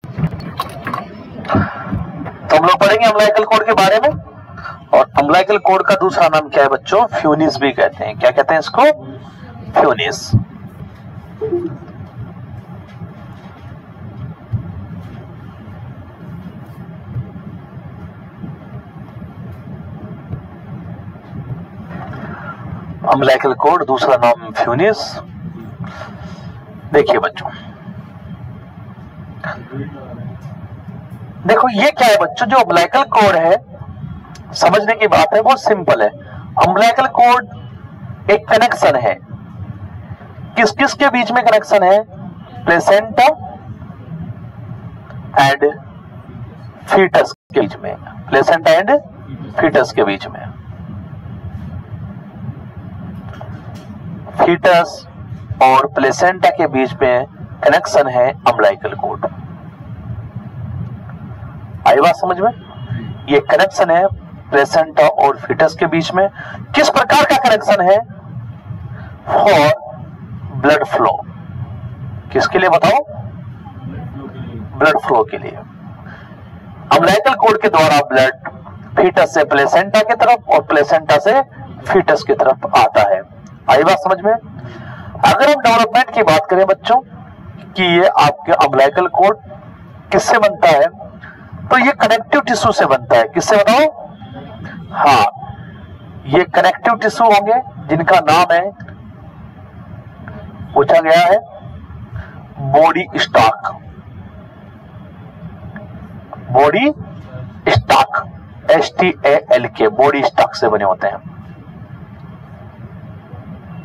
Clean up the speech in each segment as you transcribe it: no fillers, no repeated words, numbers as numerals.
तो हम लोग पढ़ेंगे अम्लाइकल कोड के बारे में। और अम्लाइकल कोड का दूसरा नाम क्या है बच्चों? फ्यूनिस भी कहते हैं। क्या कहते हैं इसको? फ्यूनिस। अम्लाइकल कोड दूसरा नाम फ्यूनिस। देखिए बच्चों, देखो ये क्या है बच्चों, जो अम्लाइकल कोड है, समझने की बात है, बहुत सिंपल है। अम्लाइकल कोड एक कनेक्शन है। किस किस के बीच में कनेक्शन है? प्लेसेंटा एंड फीटस के बीच में। प्लेसेंटा एंड फीटस के बीच में। फीटस और प्लेसेंटा के बीच में कनेक्शन है अम्लाइकल कोड। आई बात समझ में? ये कनेक्शन है प्लेसेंटा और फीटस के बीच में। किस प्रकार का कनेक्शन है? For blood flow. किसके लिए बताओ? ब्लड फ्लो के लिए। अम्लाइकल कोड के द्वारा ब्लड फीटस से प्लेसेंटा की तरफ और प्लेसेंटा से फीटस की तरफ आता है। आई बात समझ में? अगर हम डेवलपमेंट की बात करें बच्चों कि ये आपके अम्लाइकल कोड किससे बनता है, तो ये कनेक्टिव टिश्यू से बनता है। किससे बताओ? हाँ, ये कनेक्टिव टिश्यू होंगे जिनका नाम है, पूछा गया है, body stock. Body stock, STALK, body stock से बने होते हैं।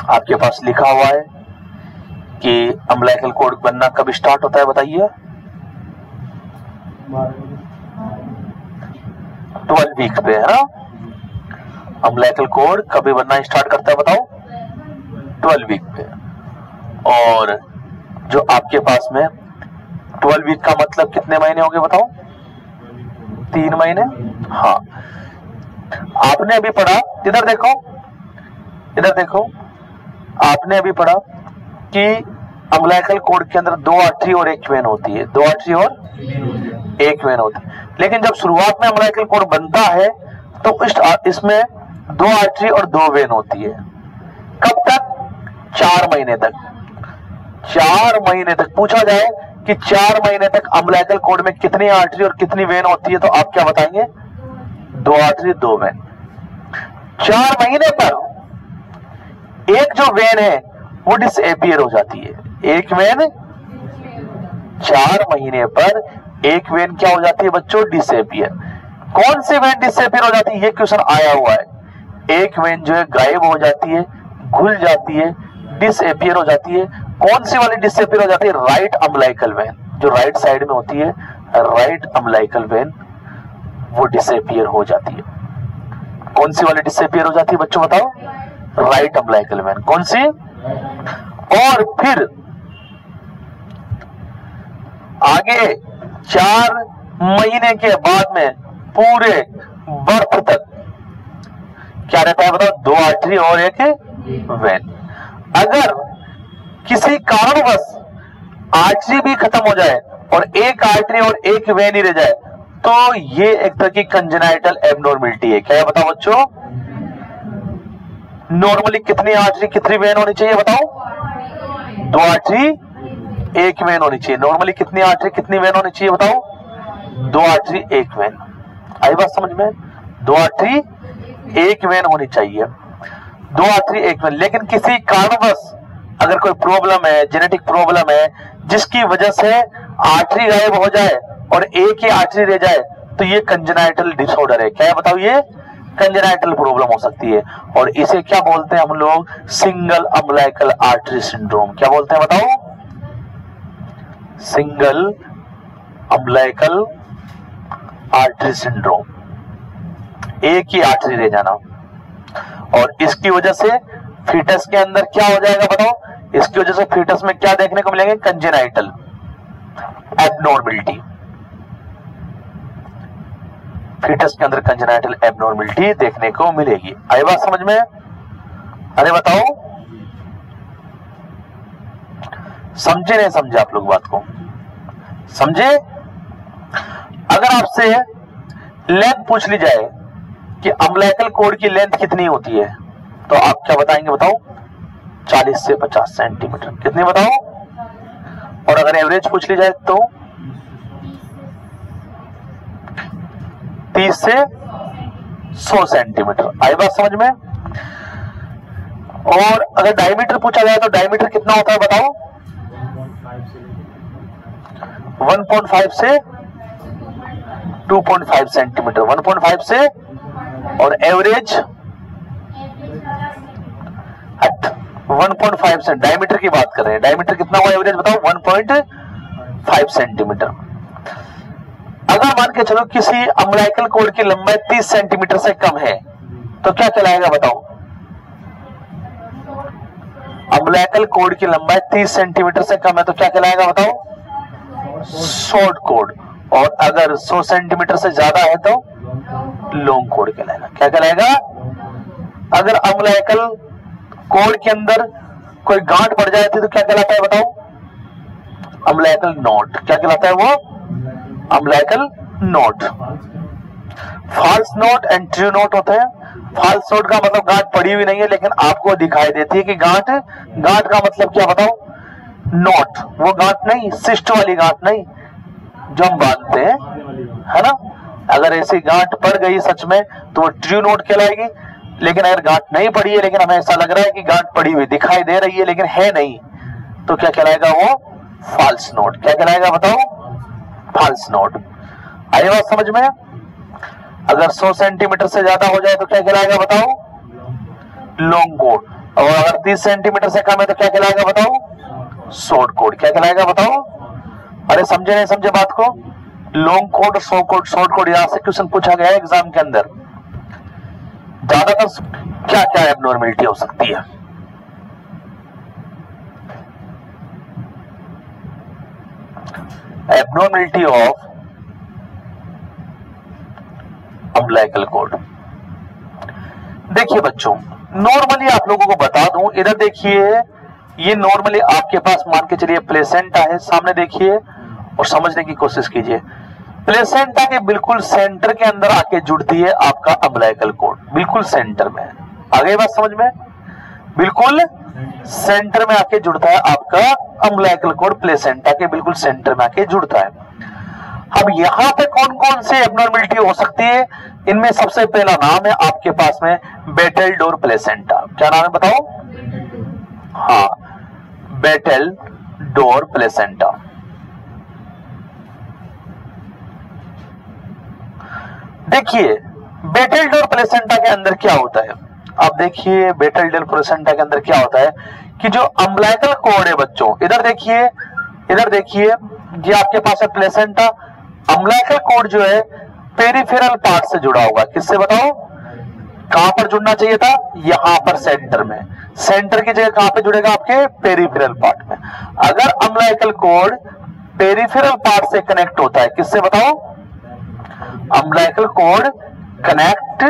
आपके पास लिखा हुआ है कि अम्लाइकल कोड बनना कब स्टार्ट होता है, बताइए? 12 वीक पे, है ना? अम्लाइकल कोड कभी बनना स्टार्ट करता है बताओ? 12 वीक पे। और जो आपके पास में 12 वीक का मतलब कितने महीने हो गए बताओ? 3 महीने। हाँ, आपने अभी पढ़ा, इधर देखो, इधर देखो, आपने अभी पढ़ा कि अम्लाइकल कोड के अंदर 2 आर्टरी और 1 वेन होती है। 2 आर्टरी और 1 वेन होती है। लेकिन जब शुरुआत में अम्लाइकल कोड बनता है तो इसमें 2 आर्टरी और 2 वेन होती है। कब तक? 4 महीने तक। 4 महीने तक। पूछा जाए कि 4 महीने तक अम्लाइकल कोड में कितनी आर्टरी और कितनी वेन होती है, तो आप क्या बताएंगे? 2 आर्टरी 2 वेन। 4 महीने पर एक जो वेन है वो डिसअपीयर हो जाती है। एक वेन 4 महीने पर एक वेन क्या हो जाती है बच्चों? डिसअपीयर। कौन सी वेन डिसअपीयर हो जाती है? ये क्वेश्चन आया हुआ है। एक वेन जो है गायब हो जाती है, घुल जाती है, डिसअपीयर हो जाती है। कौन सी वाली डिसअपीयर हो जाती है? राइट अम्लाइकल वेन, जो राइट साइड में होती है, राइट अम्लाइकल वेन, वो डिसअपीयर हो जाती है। कौन सी वाली डिसअपीयर हो जाती है बच्चों बताओ? Right umbilical when. कौन सी? और फिर आगे 4 महीने के बाद में पूरे बर्थ तक क्या रहता है बताओ? 2 आर्टरी और 1 वेन। अगर किसी कारणवश आर्टरी भी खत्म हो जाए और 1 आर्टरी और 1 वेन ही रह जाए, तो ये एक तरह की कंजेनाइटल एब्नॉर्मलिटी है। क्या है बताओ बच्चों? नॉर्मली कितनी आर्टरी कितनी वेन होनी चाहिए बताओ? 2 आर्टरी 1 वेन होनी चाहिए। नॉर्मली कितनी आर्टरी कितनी वेन होनी चाहिए बताओ? 2 आर्टरी 1 वेन। आई बात समझ में? 2 आर्टरी 1 वेन होनी चाहिए। 2 आर्टरी 1 वेन। लेकिन किसी कारणवश अगर कोई प्रॉब्लम है, जेनेटिक प्रॉब्लम है, जिसकी वजह से आर्टरी गायब हो जाए और 1 ही आर्टरी रह जाए, तो ये कंजेनाइटल डिसऑर्डर है। क्या है बताओ? ये कंजेनाइटल प्रॉब्लम हो सकती है। और इसे क्या बोलते हैं हम लोग? Single umbilical artery syndrome. क्या बोलते हैं बताओ? Single umbilical artery syndrome. 1 ही आर्टरी रह जाना। और इसकी वजह से फीटस के अंदर क्या हो जाएगा बताओ? इसकी वजह से फीटस में क्या देखने को मिलेंगे? Congenital abnormality. फीटस के अंदर कंजेनाइटल एब्नॉर्मलिटी देखने को मिलेगी। आई बात समझ में? अरे बताओ, समझे नहीं समझे आप लोग बात को? समझे? अगर आपसे लेंथ पूछ ली जाए कि अम्बिलिकल कॉर्ड की लेंथ कितनी होती है, तो आप क्या बताएंगे बताओ? 40 से 50 सेंटीमीटर। कितनी बताओ? और अगर एवरेज पूछ ली जाए तो 30 से 100 सेंटीमीटर। आई बात समझ में? और अगर डायमीटर पूछा जाए तो डायमीटर कितना होता है बताओ? 1.5 से 2.5 सेंटीमीटर। 1.5 से, और एवरेज 1.5 से। डायमीटर की बात कर रहे हैं, डायमीटर कितना हुआ एवरेज बताओ? 1.5 सेंटीमीटर। अगर मान के चलो किसी अम्बिलिकल कॉर्ड की लंबाई 30 सेंटीमीटर से कम है तो क्या कहलाएगा बताओ? अम्बिलिकल कॉर्ड की लंबाई 30 सेंटीमीटर से कम है तो क्या कहलाएगा बताओ? Short cord. और अगर 100 सेंटीमीटर से ज्यादा है तो लॉन्ग कॉर्ड कहलाएगा। क्या कहलाएगा? अगर अम्बिलिकल कॉर्ड के अंदर कोई गांठ पड़ जाती है तो क्या कहलाता है बताओ? Umbilical knot. क्या कहलाता है वो? Umbilical knot. False knot and true knot होते हैं। फॉल्स नॉट का मतलब गांठ पड़ी हुई नहीं है लेकिन आपको दिखाई देती है कि गांठ। गांठ का मतलब क्या बताओ? नॉट। वो गांठ नहीं, सिस्ट वाली गांठ नहीं जो हम बांधते हैं, है ना। अगर ऐसी गांठ पड़ गई सच में तो वो ट्रू नॉट कहलाएगी। लेकिन अगर गांठ नहीं पड़ी है लेकिन हमें ऐसा लग रहा है कि गांठ पड़ी हुई दिखाई दे रही है लेकिन है नहीं, तो क्या कहलाएगा वो? False knot. क्या कहलाएगा बताओ? False not. आई बात समझ में? अगर 100 सेंटीमीटर से ज्यादा हो जाए तो क्या कहलाएगा बताओ? Long cord. और अगर 30 सेंटीमीटर से कम है तो क्या कहलाएगा बताओ? Short cord. क्या कहलाएगा बताओ? अरे समझे नहीं समझे बात को? लॉन्ग कॉर्ड और शॉर्ट कॉर्ड यहां से क्वेश्चन पूछा गया है एग्जाम के अंदर। ज्यादातर क्या क्या एब्नॉर्मलिटी हो सकती है? Abnormality of umbilical cord. देखिए बच्चों, नॉर्मली आप लोगों को बता दूं, इधर देखिए, ये नॉर्मली आपके पास मान के चलिए प्लेसेंटा है, सामने देखिए और समझने की कोशिश कीजिए। प्लेसेंटा के बिल्कुल सेंटर के अंदर आके जुड़ती है आपका अम्बिलिकल कॉर्ड, बिल्कुल सेंटर में। आगे बात समझ में? बिल्कुल सेंटर में आके जुड़ता है आपका अम्बिलिकल कॉर्ड, प्लेसेंटा के बिल्कुल सेंटर में आके जुड़ता है। अब यहां पे कौन कौन सी एब्नॉर्मलिटी हो सकती है? इनमें सबसे पहला नाम है आपके पास में बेटेल्डोर प्लेसेंटा। क्या नाम है बताओ? हाँ, बेटेल्डोर प्लेसेंटा। देखिए बेटेल्डोर प्लेसेंटा के अंदर क्या होता है। आप देखिए बेटेल्डोर प्लेसेंटा के अंदर क्या होता है कि जो अम्बिलिकल कॉर्ड है बच्चों, इधर देखिए, इधर देखिए, ये आपके पास है प्लेसेंटा। अम्बिलिकल कॉर्ड जो है पेरिफेरल पार्ट से जुड़ा होगा। किससे बताओ? कहां पर जुड़ना चाहिए था? यहां पर सेंटर में। सेंटर की जगह कहां पे जुड़ेगा? आपके पेरिफेरल पार्ट में। अगर अम्बिलिकल कॉर्ड पेरिफेरल पार्ट से कनेक्ट होता है, किससे बताओ? Umbilical cord connect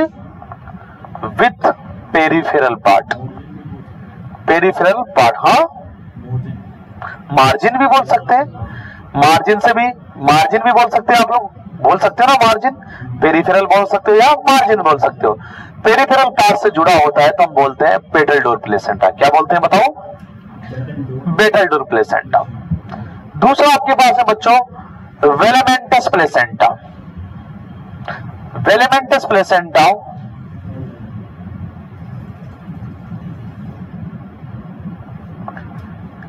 with peripheral part. Peripheral part, हाँ, मार्जिन भी बोल सकते हैं, मार्जिन से भी, मार्जिन भी बोल सकते हैं आप लोग, बोल सकते हो ना मार्जिन। पेरिफेरल बोल सकते हो या मार्जिन बोल सकते हो। पेरिफेरल पार्ट से जुड़ा होता है तो हम बोलते हैं बेटेल्डोर प्लेसेंटा। क्या बोलते हैं बताओ? बेटेल्डोर प्लेसेंटा। दूसरा आपके पास है बच्चों वेलामेंटस प्लेसेंटा। वेलामेंटस प्लेसेंटा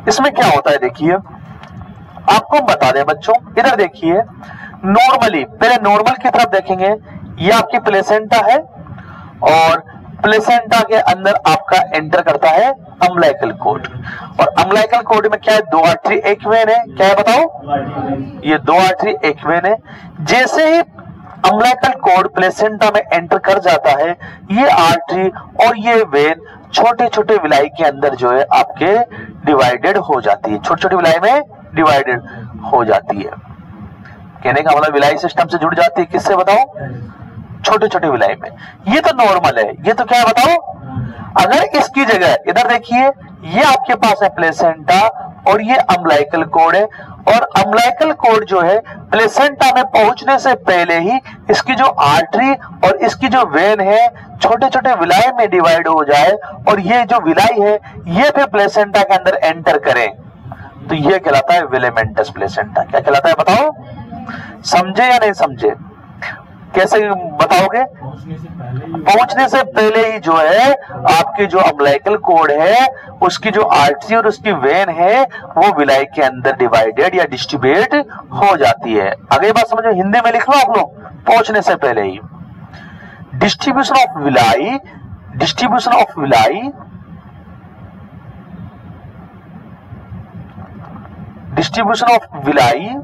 इसमें क्या होता है देखिए, आपको बता दें बच्चों, इधर देखिए, नॉर्मली पहले नॉर्मल की तरफ देखेंगे, ये आपकी प्लेसेंटा है और प्लेसेंटा के अंदर आपका एंटर करता है अम्बिलिकल कॉर्ड। और अम्बिलिकल कॉर्ड में क्या है? 2 आर्टरी एक वेन है। क्या है बताओ? ये 2 आर्टरी एक वेन है। जैसे ही अम्बिलिकल कॉर्ड प्लेसेंटा में एंटर कर जाता है, ये आर्टरी और ये वेन छोटे छोटे विलाई के अंदर जो है आपके डिवाइडेड हो जाती है, छोटे छोटे विलाई में डिवाइडेड हो जाती है। कहने का मतलब विलाई सिस्टम से जुड़ जाती है, किससे बताओ? छोटे छोटे विलाई में। ये तो नॉर्मल है, ये तो क्या है बताओ? अगर इसकी जगह इधर देखिए, ये आपके पास है प्लेसेंटा और ये अम्बिलिकल कॉर्ड है और अम्बिलिकल कॉर्ड जो है प्लेसेंटा में पहुंचने से पहले ही इसकी जो आर्टरी और इसकी जो वेन है छोटे छोटे विलाई में डिवाइड हो जाए और ये जो विलाई है ये फिर प्लेसेंटा के अंदर एंटर करें, तो ये कहलाता है विलेमेंटस प्लेसेंटा। क्या कहलाता है बताओ? समझे या नहीं समझे? कैसे बताओगे? पहुंचने से पहले ही जो है आपकी जो अम्बिलिकल कॉर्ड है उसकी जो आर्टरी और उसकी वेन है वो विलाई के अंदर डिवाइडेड या डिस्ट्रीब्यूट हो जाती है। अगली बात समझो, हिंदी में लिख लो आप लोग, पहुंचने से पहले ही distribution of villi, distribution of villi, distribution of villi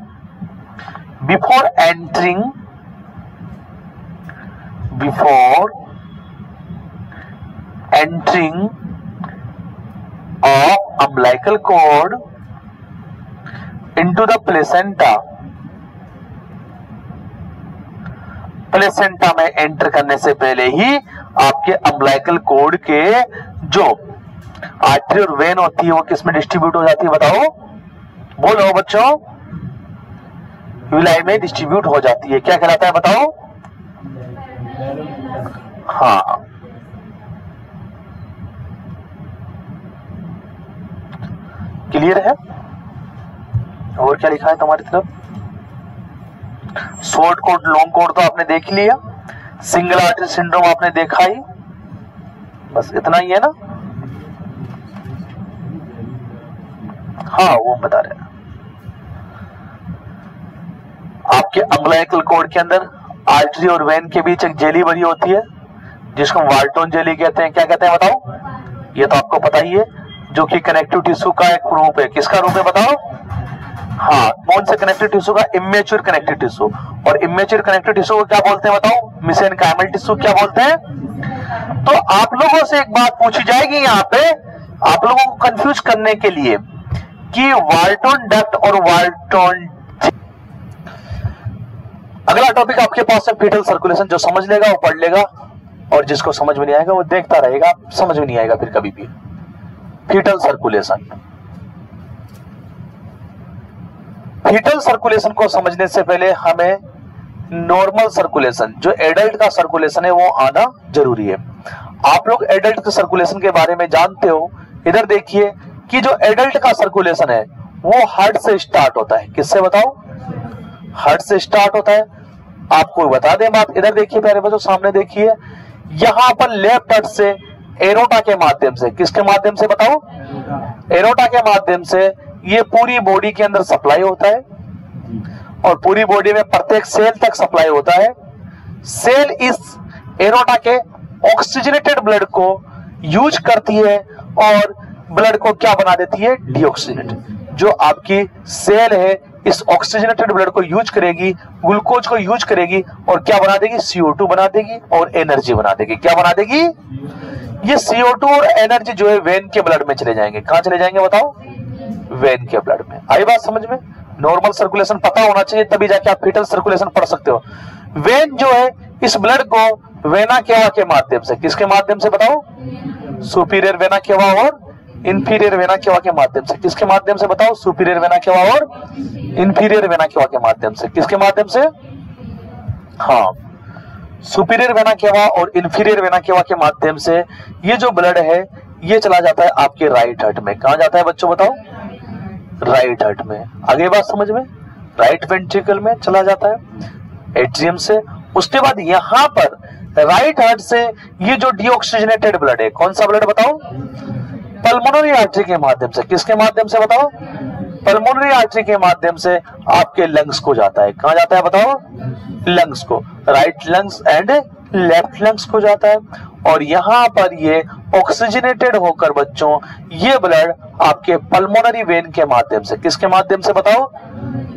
before entering, before entering of umbilical cord into the placenta, placenta में एंटर करने से पहले ही आपके अम्बिलिकल कॉर्ड के जो आर्टरी और वेन होती है वो किस में डिस्ट्रीब्यूट हो जाती है बताओ? बोलो बच्चों, विलाई में डिस्ट्रीब्यूट हो जाती है। क्या कहलाता है बताओ? हाँ, क्लियर है? और क्या लिखा है तुम्हारी तरफ? शॉर्ट कोड लॉन्ग कोड तो आपने देख लिया, सिंगल आर्टरी सिंड्रोम आपने देखा ही, बस इतना ही है ना? हाँ, वो बता रहे हैं आपके अम्बिलिकल कॉर्ड के अंदर आर्टरी और वेन के बीच एक जेली भरी होती है जिसको वाल्टोन जेली कहते हैं। क्या कहते हैं बताओ? ये तो आपको पता ही है, जो कि कनेक्टिव टिश्यू का एक रूप है। किसका रूप है बताओ? हाँ, कौन से कनेक्टिव टिश्यू का? Immature connective tissue. और इमेच्योर कनेक्टिव टिश्यू को क्या बोलते हैं बताओ? Mesenchymal tissue. क्या बोलते हैं? तो आप लोगों से एक बात पूछी जाएगी यहाँ पे आप लोगों को कंफ्यूज करने के लिए कि वाल्टोन डक्ट और वाल्टोन। अगला टॉपिक आपके पास है फीटल सर्कुलेशन। जो समझ लेगा वो पढ़ लेगा और जिसको समझ में नहीं आएगा वो देखता रहेगा, समझ में नहीं आएगा फिर कभी भी। फीटल सर्कुलेशन, फीटल सर्कुलेशन को समझने से पहले हमें नॉर्मल सर्कुलेशन, जो एडल्ट का सर्कुलेशन है, वो आना जरूरी है। आप लोग एडल्ट के सर्कुलेशन के बारे में जानते हो। इधर देखिए कि जो एडल्ट का सर्कुलेशन है वो हार्ट से स्टार्ट होता है। किससे बताओ? हार्ट से स्टार्ट होता है। आपको बता दें बात, इधर देखिए प्यारे बच्चों, सामने देखिए, यहां पर लेफ्ट हार्ट से एरोटा के माध्यम से, किसके माध्यम से बताओ? एरोटा के माध्यम से ये पूरी बॉडी के अंदर सप्लाई होता है और पूरी बॉडी में प्रत्येक सेल तक सप्लाई होता है। सेल इस एरोटा के ऑक्सीजनेटेड ब्लड को यूज करती है और ब्लड को क्या बना देती है? डीऑक्सीजनेट। जो आपकी सेल है इस ऑक्सीजनेटेड ब्लड को यूज करेगी, ग्लूकोज को यूज करेगी और क्या बना देगी? CO2 बना देगी और एनर्जी बना देगी। क्या बना देगी? ये CO2 और एनर्जी जो है वेन के ब्लड में चले जाएंगे। कहां चले जाएंगे बताओ? वेन के ब्लड में। आई बात समझ में? नॉर्मल सर्कुलेशन पता होना चाहिए, तभी जाके आप फीटल सर्कुलेशन पढ़ सकते हो। वेन जो है इस ब्लड को वेना केवा के माध्यम से, किसके माध्यम से बताओ? सुपीरियर वेना केवा और इंफीरियर वेना केवा के माध्यम से। किसके माध्यम से बताओ? सुपीरियर वेना केवा और इंफीरियर वेना केवा के माध्यम से। किसके माध्यम से? हाँ, सुपीरियर वेना केवा और इंफीरियर वेना केवा के माध्यम से ये जो ब्लड है ये चला जाता है आपके राइट हार्ट में। कहां जाता है बच्चों बताओ? राइट हार्ट में। आगे बात समझ में? राइट वेंट्रिकल में चला जाता है एट्रियम से। उसके बाद यहां पर राइट हार्ट से ये जो डीऑक्सीजनेटेड ब्लड है, कौन सा ब्लड बताओ? पल्मोनरी आर्टरी के माध्यम से। किसके माध्यम से बताओ? पल्मोनरी आर्टरी के माध्यम से आपके लंग्स को जाता है। कहां जाता है बताओ? लंग्स को, right lungs and left lungs को जाता है। और यहां पर ये ऑक्सीजनेटेड होकर बच्चों ये ब्लड आपके पल्मोनरी वेन के माध्यम से, किसके माध्यम से बताओ?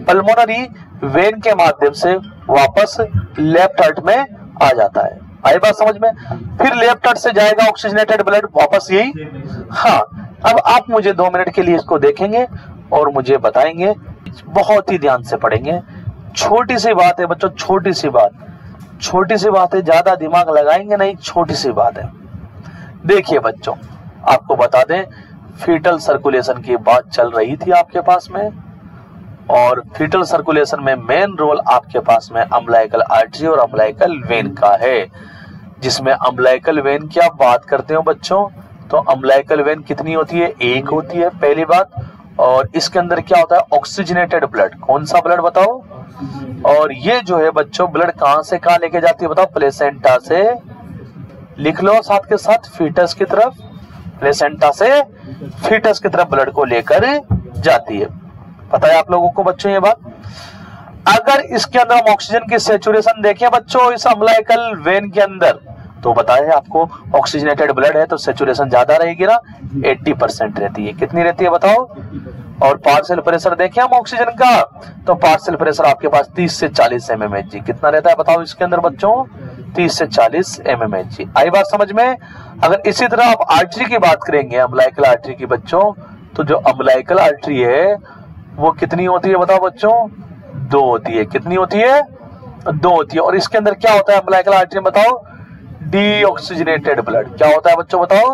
पल्मोनरी वेन के माध्यम से वापस लेफ्ट हार्ट में आ जाता है। आई बात समझ में? फिर लेफ्ट हार्ट से जाएगा ऑक्सीजनेटेड ब्लड वापस यही। हाँ, अब आप मुझे 2 मिनट के लिए इसको देखेंगे और मुझे बताएंगे, बहुत ही ध्यान से पढ़ेंगे। छोटी सी बात है बच्चों, छोटी सी बात, छोटी सी बात है, ज्यादा दिमाग लगाएंगे नहीं, छोटी सी बात है। देखिए बच्चों, आपको बता दें, फीटल सर्कुलेशन की बात चल रही थी आपके पास में, और फीटल सर्कुलेशन में मेन रोल आपके पास में अम्बिलिकल आर्टरी और अम्बिलिकल वेन का है, जिसमें अम्बिलिकल वेन की आप बात करते हो बच्चों तो अम्बिलिकल वेन कितनी होती है, एक होती है पहली बात। और इसके अंदर क्या होता है, ऑक्सीजनेटेड ब्लड। कौन सा ब्लड बताओ? और ये जो है बच्चों ब्लड कहां से कहां लेके जाती है बताओ? प्लेसेंटा से, लिख लो साथ के साथ, फीटस की तरफ, प्लेसेंटा से फीटस की तरफ ब्लड को लेकर जाती है। पता है आप लोगों को बच्चों ये बात? अगर इसके अंदर हम ऑक्सीजन की सैचुरेशन देखें बच्चों इस अम्बिलिकल वेन के अंदर, तो बताया आपको ऑक्सीजनेटेड ब्लड है तो सैचुरेशन ज्यादा रहेगी ना, 80% रहती है। कितनी रहती है बताओ? और पार्शियल प्रेशर देखें हम ऑक्सीजन का, तो पार्शियल प्रेशर आपके पास 30 से 40 mmHg। कितना रहता है बताओ इसके अंदर बच्चों? 30 से 40 mmHg। आई बात समझ में? अगर इसी तरह आप आर्टरी की बात करेंगे, अम्बिलिकल आर्टरी की बच्चों, तो जो अम्बिलिकल आर्टरी है वो कितनी होती है बताओ बच्चों? 2 होती है। कितनी होती है? 2 होती है। और इसके अंदर क्या होता है अम्बिलिकल आर्टरी में बताओ? Deoxygenated blood. क्या होता है बच्चों बताओ?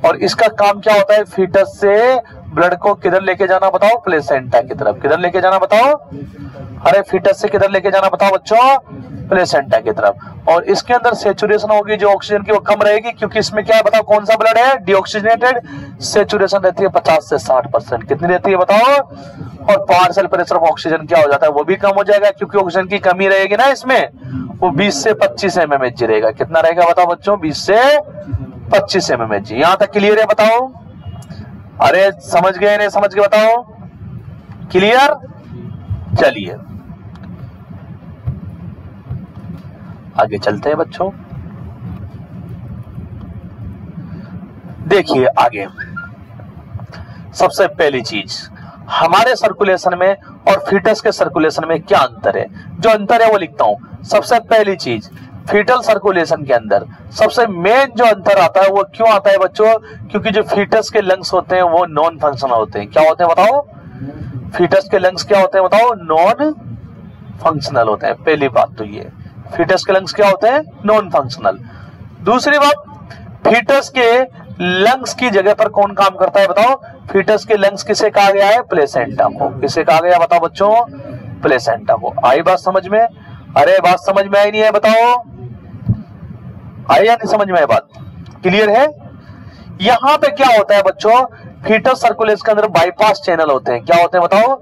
और इसका काम क्या होता है? फीटस से ब्लड को किधर लेके जाना बताओ? प्लेसेंटा की तरफ। किधर लेके जाना बताओ? अरे फीटस से किधर लेके जाना बताओ बच्चों? प्लेसेंटा की तरफ। और इसके अंदर सैचुरेशन होगी जो ऑक्सीजन की वो कम रहेगी, क्योंकि इसमें क्या है बताओ? कौन सा ब्लड है? डीऑक्सीजनेटेड। सैचुरेशन रहती है 50 से 60%। कितनी रहती है बताओ? और पार्शियल प्रेशर ऑफ ऑक्सीजन क्या हो जाता है? वो भी कम हो जाएगा, क्योंकि ऑक्सीजन की कमी रहेगी ना इसमें, वो 20 से 25 mmHg रहेगा। कितना रहेगा बताओ बच्चों? 20 से 25 mmHg। यहां तक क्लियर है बताओ? अरे समझ गए नहीं समझ गए बताओ? क्लियर? चलिए आगे चलते हैं बच्चों। देखिए आगे, सबसे पहली चीज हमारे सर्कुलेशन में और फीटस के सर्कुलेशन में क्या अंतर है? जो अंतर है वो लिखता हूं। सबसे पहली चीज, फीटल सर्कुलेशन के अंदर सबसे मेन जो अंतर आता है वो क्यों आता है बच्चों? क्योंकि जो फीटस के लंग्स होते हैं वो नॉन फंक्शनल होते हैं। क्या होते हैं बताओ? फीटस के लंग्स क्या होते हैं बताओ? नॉन फंक्शनल होते हैं। पहली बात तो ये, फीटस के लंग्स क्या होते हैं? Non functional. दूसरी बात, फीटस के लंग्स की जगह पर कौन काम करता है बताओ? फीटस के लंग्स किसे कहा गया है? प्लेसेंटा को। किसे कहा गया बताओ बच्चों? प्लेसेंटा को। आई बात समझ में? अरे बात समझ में आई नहीं है बताओ? आई या नहीं समझ में? बात क्लियर है? यहां पे क्या होता है बच्चों? फीटस सर्कुलेशन के अंदर बाईपास चैनल होते हैं। क्या होते हैं बताओ?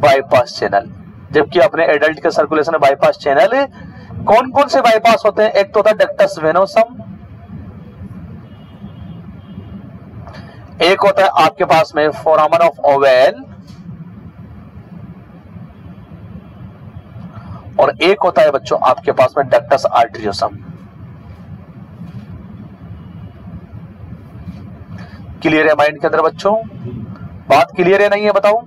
Bypass channel. जबकि अपने एडल्ट के सर्कुलेशन में बाईपास चैनल कौन कौन से बाईपास होते हैं? एक तो होता है डक्टस वेनोसम, एक होता है आपके पास में फोरामन ऑफ ओवेल, और एक होता है बच्चों आपके पास में डक्टस आर्टेरियोसम। क्लियर है माइंड के अंदर बच्चों? बात क्लियर है नहीं है बताओ?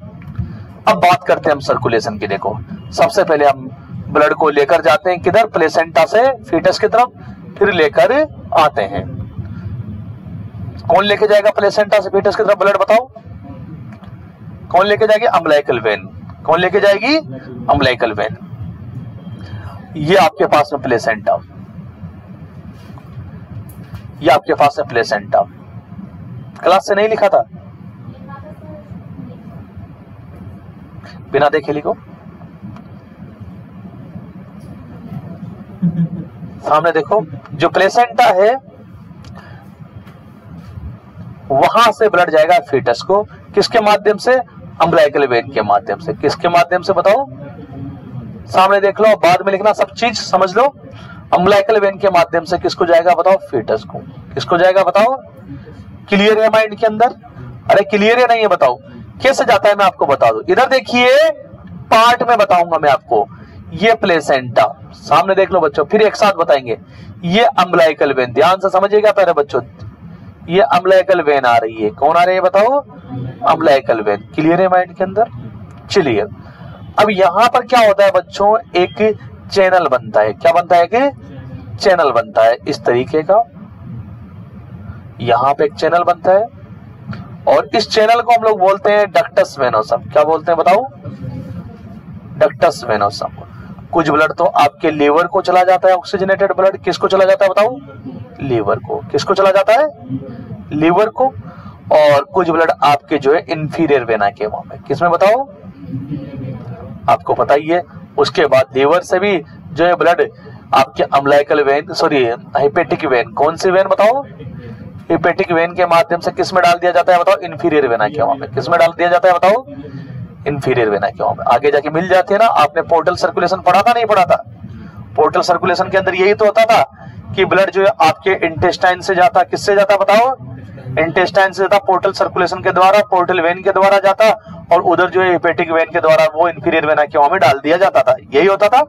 अब बात करते हैं हम सर्कुलेशन की। देखो सबसे पहले हम ब्लड को लेकर जाते हैं किधर? प्लेसेंटा से फीटस की तरफ, फिर लेकर आते हैं। कौन लेके जाएगा प्लेसेंटा से फीटस की तरफ ब्लड बताओ? कौन लेके जाएगी? Umbilical when. कौन लेके जाएगी? Umbilical when. ये आपके पास में प्लेसेंटा, ये आपके पास में प्लेसेंटा। क्लास से नहीं लिखा था? बिना देखे लिखो। सामने देखो, जो प्लेसेंटा है वहां से ब्लड जाएगा फीटस को, किसके माध्यम से? अम्बिलिकल वेन के माध्यम से। किसके माध्यम से बताओ? सामने देख लो, बाद में लिखना सब चीज समझ लो। अम्बिलिकल वेन के माध्यम से किसको जाएगा बताओ? फीटस को। किसको जाएगा बताओ? क्लियर है माइंड के अंदर? अरे क्लियर है नहीं है बताओ? कैसे जाता है मैं आपको बता दूं। इधर देखिए, पार्ट में बताऊंगा मैं आपको। ये प्लेसेंटा, सामने देख लो बच्चों, फिर एक साथ बताएंगे। ये अम्बिलिकल वेन, ध्यान से समझिएगा पहले बच्चों। ये अम्बिलिकल वेन आ रही है, कौन आ रही है बताओ? Umbilical when. क्लियर है माइंड के अंदर? चलिए अब यहां पर क्या होता है बच्चों? एक चैनल बनता है। क्या बनता है? कि चैनल बनता है इस तरीके का। यहां पे एक चैनल बनता है और इस चैनल को हम लोग बोलते हैं डक्टस वेनोसम। क्या बोलते हैं बताओ? डक्टस वेनोसम। कुछ ब्लड तो आपके लीवर को चला जाता है, ऑक्सीजनेटेड ब्लड। किसको चला जाता है बताओ? लीवर को। किसको चला जाता है? लीवर को। और कुछ ब्लड आपके जो है इंफीरियर वेना के वहां में, किसमें बताओ? आपको पता ही है। उसके बाद लीवर से भी जो है ब्लड आपके umbilical when, sorry hepatic when, कौन सी वेन बताओ, हेपेटिक वेन के माध्यम से किस में डाल दिया जाता है बताओ, इंफीरियर वेना केवा में। किस में डाल दिया जाता है बताओ, इंफीरियर वेना केवा में। आगे जाके मिल जाती है ना। आपने पोर्टल सर्कुलेशन पढ़ा था नहीं पढ़ा था? पोर्टल सर्कुलेशन के अंदर यही तो होता था कि ब्लड जो है आपके इंटेस्टाइन से जाता, किससे जाता बताओ, इंटेस्टाइन से जाता पोर्टल सर्कुलेशन के द्वारा, पोर्टल वेन के द्वारा जाता, और उधर जो है हेपेटिक वेन के द्वारा वो इंफीरियर वेना केवा में डाल दिया जाता था। यही होता था।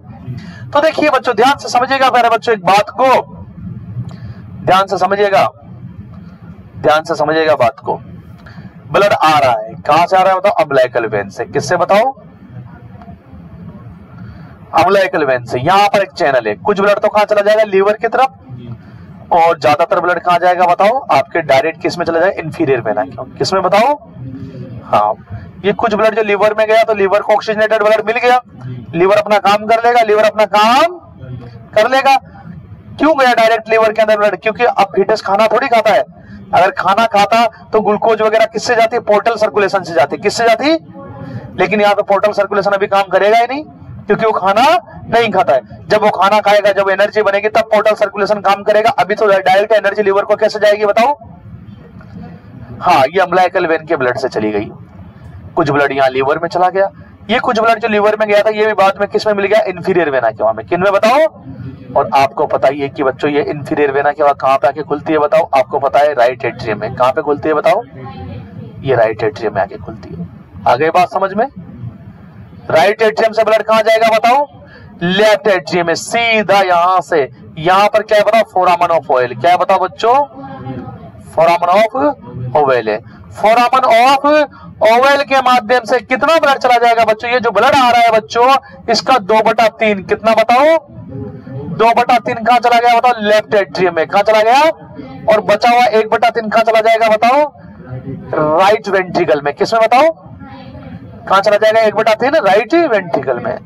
तो देखिए बच्चों, ध्यान से समझिएगा मेरे बच्चों, एक बात को ध्यान से समझिएगा, ध्यान से समझिएगा बात को। ब्लड आ रहा है, कहां से आ रहा है बताओ, अम्बिलिकल वेन से। किससे बताओ, अम्बिलिकल वेन से। यहां पर एक चैनल है, कुछ ब्लड तो कहां चला जाएगा, लीवर की तरफ, और ज्यादातर ब्लड कहां जाएगा बताओ, आपके डायरेक्ट किस में चला जाएगा, इंफीरियर वेना केवा। किस में बताओ, हाँ, ये कुछ ब्लड जो लीवर में गया तो लीवर को ऑक्सीजनेटेड ब्लड मिल गया, लीवर अपना काम कर लेगा, लीवर अपना काम कर लेगा। क्यों गया डायरेक्ट लीवर के अंदर ब्लड, क्योंकि अब फीटस खाना थोड़ी खाता है। अगर खाना खाता तो ग्लूकोज वगैरह किससे जाती है, पोर्टल सर्कुलेशन से जाती, किससे जाती, लेकिन यहाँ पे पोर्टल सर्कुलेशन अभी काम करेगा ही नहीं, क्योंकि वो खाना नहीं खाता है। जब वो खाना खाएगा, जब एनर्जी बनेगी, तब पोर्टल सर्कुलेशन काम करेगा। अभी तो डायरेक्ट एनर्जी लीवर को कैसे जाएगी बताओ, हाँ, ये अम्बिलिकल वेन के ब्लड से चली गई। कुछ ब्लड यहाँ लीवर में चला गया, ये कुछ ब्लड जो लीवर में गया था ये भी बाद में किस में मिल गया, इंफीरियर वेना केवा में। किन में बताओ, और आपको पता ही है कि बच्चों ये इंफीरियर वेना केवा कहां पे आके खुलती है बताओ, आपको पता है राइट एट्रियम में। कहां पे खुलती है बताओ, ये राइट एट्रियम में आके खुलती है। आ गई बात समझ में? राइट एट्रियम से ब्लड कहां जाएगा बताओ, लेफ्ट एट्रियम में, सीधा यहां से। यहां पर क्या है बताओ, फोरामन ऑफ ऑयल। क्या है बताओ बच्चों, फोरामन ऑफ ऑयल है। फोरामन ऑफ ऑयल के माध्यम से कितना ब्लड चला जाएगा बच्चों, ये जो ब्लड आ रहा है बच्चों, इसका 2/3, कितना बताओ, 2/3 कहां चला गया बताओ, लेफ्ट एट्रियम में। कहां चला गया, और बचा हुआ 1/3 कहां चला जाएगा बताओ, राइट वेंट्रिकल में। किसमें बताओ, कहां चला जाएगा 1/3, राइट वेंट्रिकल में।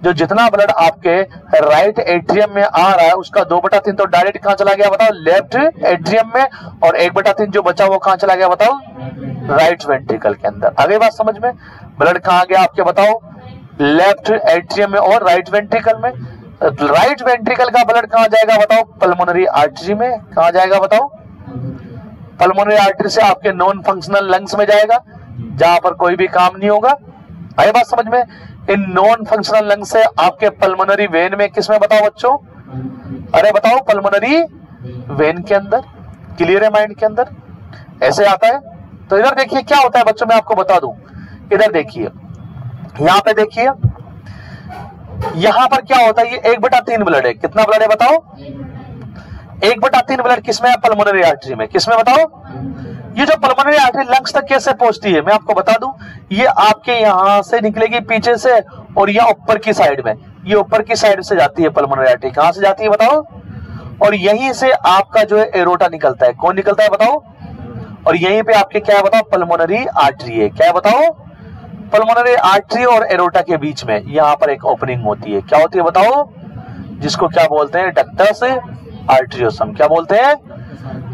जो जितना ब्लड आपके राइट एट्रियम में आ रहा है उसका 2/3 तो डायरेक्ट कहां चला गया बताओ, लेफ्ट एट्रियम में, और 1/3 जो बचा वो कहां चला गया बताओ, राइट वेंट्रिकल के अंदर। आगे बात समझ में? ब्लड कहां गया आपके बताओ, लेफ्ट एट्रियम में और राइट वेंट्रिकल में। राइट वेंट्रिकल का ब्लड कहां जाएगा बताओ, पल्मोनरी आर्टरी में। कहां जाएगा बताओ, पल्मोनरी आर्टरी से आपके नॉन फंक्शनल लंग्स में जाएगा, जहां पर कोई भी काम नहीं होगा। आगे बात समझ में? इन नॉन फंक्शनल लंग्स से आपके पल्मोनरी वेन में, किसमें बताओ बच्चों, अरे बताओ, पल्मोनरी वेन के अंदर, क्लियर है माइंड के अंदर, ऐसे आता है। तो इधर देखिए क्या होता है बच्चों, मैं आपको बता दूं। इधर देखिए, यहां पे देखिए, यहां पर क्या होता है, ये 1/3 ब्लड है। कितना ब्लड है बताओ, 1/3 ब्लड किसमें है, पल्मोनरी आर्टरी में। किसमें बताओ, ये जो पल्मोनरी आर्टरी लंग्स तक कैसे पहुंचती है मैं आपको बता दूं। ये आपके यहां से निकलेगी पीछे से, और यह ऊपर की साइड में, ये ऊपर की साइड से जाती है पल्मोनरी आर्टरी। कहां से जाती है बताओ, और यहीं से आपका जो है एरोटा निकलता है। कौन निकलता है बताओ, और यहीं पे आपके क्या है बताओ, पल्मोनरी आर्टरी है। क्या है बताओ, पल्मोनरी आर्टरी और एरोटा के बीच में यहां पर एक ओपनिंग होती है। क्या होती है बताओ, जिसको क्या बोलते हैं, डक्टस आर्टरियोसम। क्या बोलते हैं?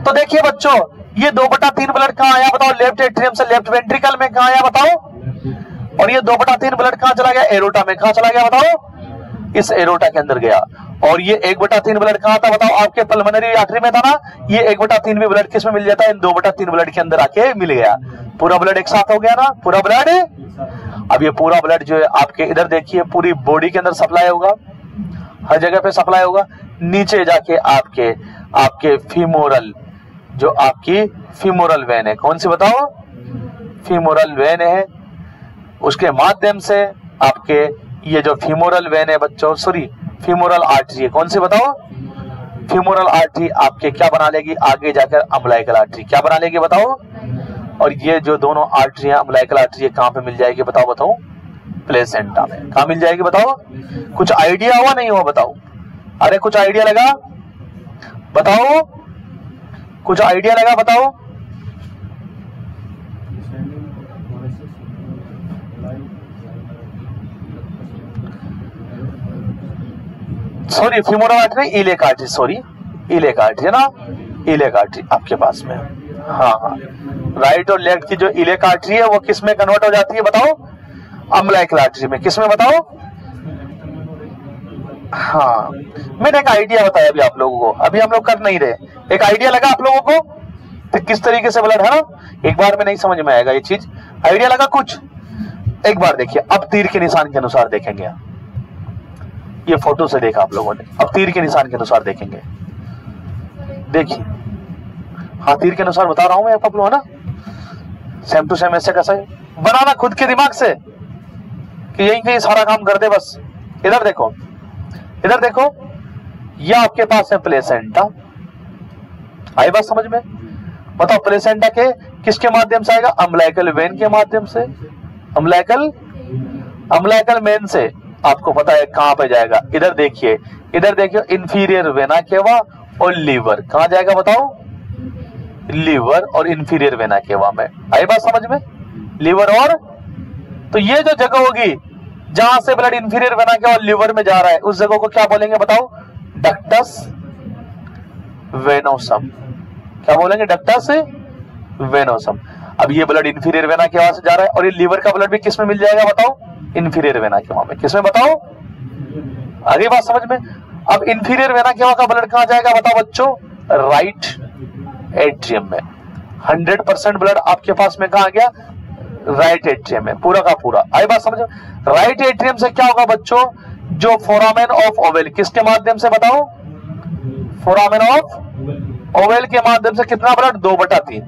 तो देखिए बच्चों, ये 2/3 ब्लड कहां आया बताओ, लेफ्ट एट्रियम से लेफ्ट वेंट्रिकल में। कहां आया बताओ, और ये 2/3 ब्लड कहां चला गया, एरोटा में। कहां चला गया बताओ, इस एरोटा के अंदर गया। और ये 1/3 ब्लड कहां था बताओ, आपके पल्मोनरी आर्टरी में था ना। ये 1/3 भी ब्लड किस में मिल जाता है, इन 2/3 ब्लड के अंदर आके मिल गया। पूरा ब्लड एक साथ हो गया ना, पूरा ब्लड। अब ये पूरा ब्लड जो है आपके इधर देखिए, पूरी बॉडी के अंदर सप्लाई होगा, हर जगह पे सप्लाई होगा। नीचे जाके आपके फीमोरल, जो आपकी फीमोरल वेन है, कौन सी बताओ, फीमोरल वेन है, उसके माध्यम से आपके ये जो फीमोरल वेन है बच्चों, सॉरी फीमोरल आर्टरी है, कौन सी बताओ, फीमोरल आर्टरी आपके क्या बना लेगी, आगे जाकर अम्बिलिकल आर्टरी। क्या बना लेगी बताओ, और ये जो दोनों आर्टरी है, अम्बिलिकल आर्टरी, कहां पे मिल जाएगी बताओ, प्लेसेंटा में। कहां मिल जाएगी बताओ, कुछ आइडिया हुआ नहीं हुआ बताओ, अरे कुछ आइडिया लगा बताओ, कुछ आइडिया लगा बताओ। Sorry femoral artery, elec artery, sorry elec artery है ना, इलेक आर्टरी आपके पास में। हाँ, राइट और लेफ्ट की जो इलेक आर्टरी है वो किस में कन्वर्ट हो जाती है बताओ, अम्बिलिकल आर्टरी में, किसमें बताओ? हाँ, मैंने एक आइडिया बताया अभी आप लोगों को, अभी हम लोग कर नहीं रहे, एक आइडिया लगा आप लोगों को तो किस तरीके से ब्लड है ना, एक बार में नहीं समझ में आएगा ये चीज, आइडिया लगा कुछ? एक बार देखिए, अब तीर के निशान के अनुसार देखेंगे, ये फोटो से देखा आप लोगों ने, अब तीर के निशान के अनुसार देखेंगे, देखिए, हाँ तीर के अनुसार बता रहा हूं मैं आप लोग, है ना, सेम टू सेम, ऐसे कैसा है बनाना खुद के दिमाग से कि यही कहीं सारा काम कर दे बस। इधर देखो, इधर देखो, यह आपके पास है प्लेसेंटा, आई बात समझ में? बताओ प्लेसेंटा के किसके माध्यम से आएगा? अम्बिलिकल वेन के माध्यम से, अम्बिलिकल वेन से आपको पता है कहां पे जाएगा, इधर देखिए, इधर देखिए, इंफीरियर वेना केवा और लीवर, कहां जाएगा बताओ? लीवर और इंफीरियर वेना केवा में, आई बात समझ में? लीवर और, तो ये जो जगह होगी जहां से ब्लड इंफीरियर वेना केवा और लीवर में जा रहा है, उस जगह को क्या बोलेंगे बताओ? डक्टस वेनोसम, क्या बोलेंगे? डक्टस वेनोसम। अब ये ब्लड इंफीरियर वेना केवा से जा रहा है और ये लीवर का ब्लड भी किस में मिल जाएगा बताओ? इंफीरियर वेना केवा में, किसमें बताओ? आगे बात समझ में? अब इंफीरियर वेना केवा का ब्लड कहां जाएगा बताओ बच्चों? राइट एट्रियम में। 100% ब्लड आपके पास में कहां गया? राइट एट्रियम में, पूरा का पूरा, आई बात समझ? राइट एट्रियम से क्या होगा बच्चों? जो फोरामेन ऑफ ओवेल, किसके माध्यम से बताओ? फोरामेन ऑफ ओवेल के माध्यम से कितना ब्लड? 2/3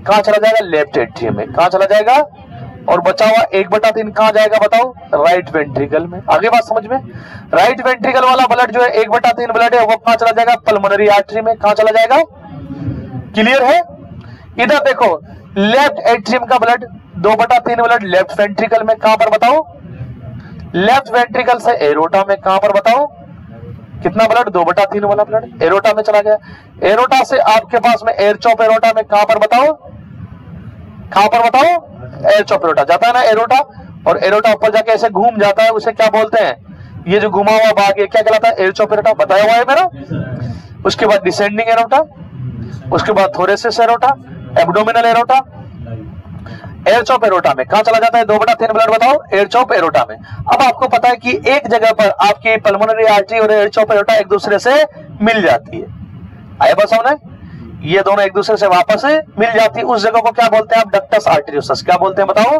कहां चला जाएगा? लेफ्ट एट्रियम में। कहां चला जाएगा? और बचा हुआ 1/3 कहां जाएगा बताओ? राइट वेंट्रिकल में। आगे बात समझ में? राइट वेंट्रिकल वाला ब्लड जो है 1/3 ब्लड है वो कहां चला जाएगा? पल्मोनरी आर्टरी में। कहां चला जाएगा? क्लियर है? इधर देखो, लेफ्ट एट्रियम का ब्लड 2/3 ब्लड लेफ्ट वेंट्रिकल में, कहां पर बताओ? लेफ्ट वेंट्रिकल से एरोटा में, कहां पर बताओ? कितना ब्लड? 2/3 वाला ब्लड एरोटा में चला गया। एरोटा से आपके पास में एयर चॉप एरोटा में, कहां पर बताओ? कहां पर बताओ? एयर चॉप एरोटा जाता है ना एरोटा, और एरोटा ऊपर जाके ऐसे घूम जाता है, उसे क्या बोलते हैं? ये जो घुमा हुआ भाग है क्या कहलाता है? एयर चॉप एरोटा, बताया हुआ है मेरा। उसके बाद डिसेंडिंग एरोटा, उसके बाद thoracic aorta, abdominal aorta, air chop aorta में कहां चला जाता है? 2/3 ब्लड बताओ? एयर चॉप एरोटा में। अब आपको पता है कि एक जगह पर आपकी पल्मोनरी आर्टरी और एयर चॉप एरोटा एक दूसरे से मिल जाती है, आया बस होना? ये दोनों एक दूसरे से वापस मिल जाती है, उस जगह को क्या बोलते हैं आप? Ductus arteriosus. क्या बोलते हैं बताओ?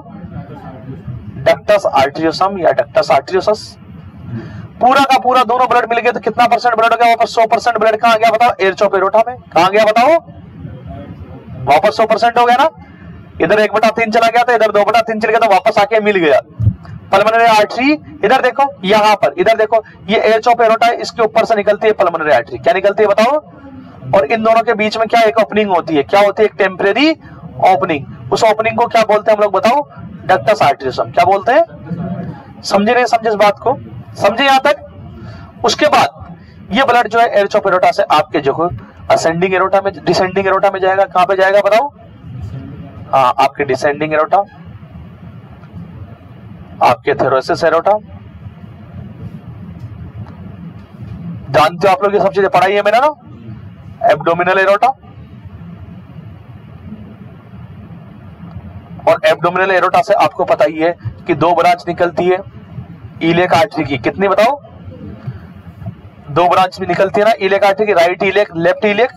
डक्टस आर्टेरियोसम या डक्टस आर्टेरियोसस। पूरा का पूरा दोनों ब्लड मिल गए तो कितना परसेंट ब्लड हो गया? वापस 100% ब्लड कहां गया बताओ? एयर चॉप एरोटा में। कहां गया बताओ? वापस 100% हो गया ना। इधर 1/3 चला गया था, इधर 2/3 चल गया तो वापस आके मिल गया। पल्मोनरी आर्टरी इधर देखो, यहां पर इधर देखो, ये एयर चॉप एरोटा है, इसके ऊपर से निकलती है पल्मोनरी आर्टरी। क्या निकलती है बताओ? और इन दोनों के बीच में क्या एक ओपनिंग होती है? क्या होती है? एक टेम्परेरी ओपनिंग। उस ओपनिंग को क्या बोलते हैं हम लोग बताओ? डक्टस आर्टेरियोसम। क्या बोलते हैं? समझे नहीं समझे इस बात को? समझे यहां तक? उसके बाद ये ब्लड जो है एयर चॉप एरोटा से आपके जो असेंडिंग एरोटा में, डिसेंडिंग एरोटा में जाएगा। कहां पे जाएगा बताओ? हाँ, आपके डिसेंडिंग एरोटा, आपके थोरेसिस एरोटा, जानते हो आप लोग ये सब चीजें पढ़ाई है मैंने ना। एब्डोमिनल एरोटा, और एब्डोमिनल एरोटा से आपको पता ही है कि 2 ब्रांच निकलती है इलियक आर्टरी की। कितनी बताओ? 2 ब्रांच भी निकलती है ना इलियक आर्टरी की, right iliac, left iliac,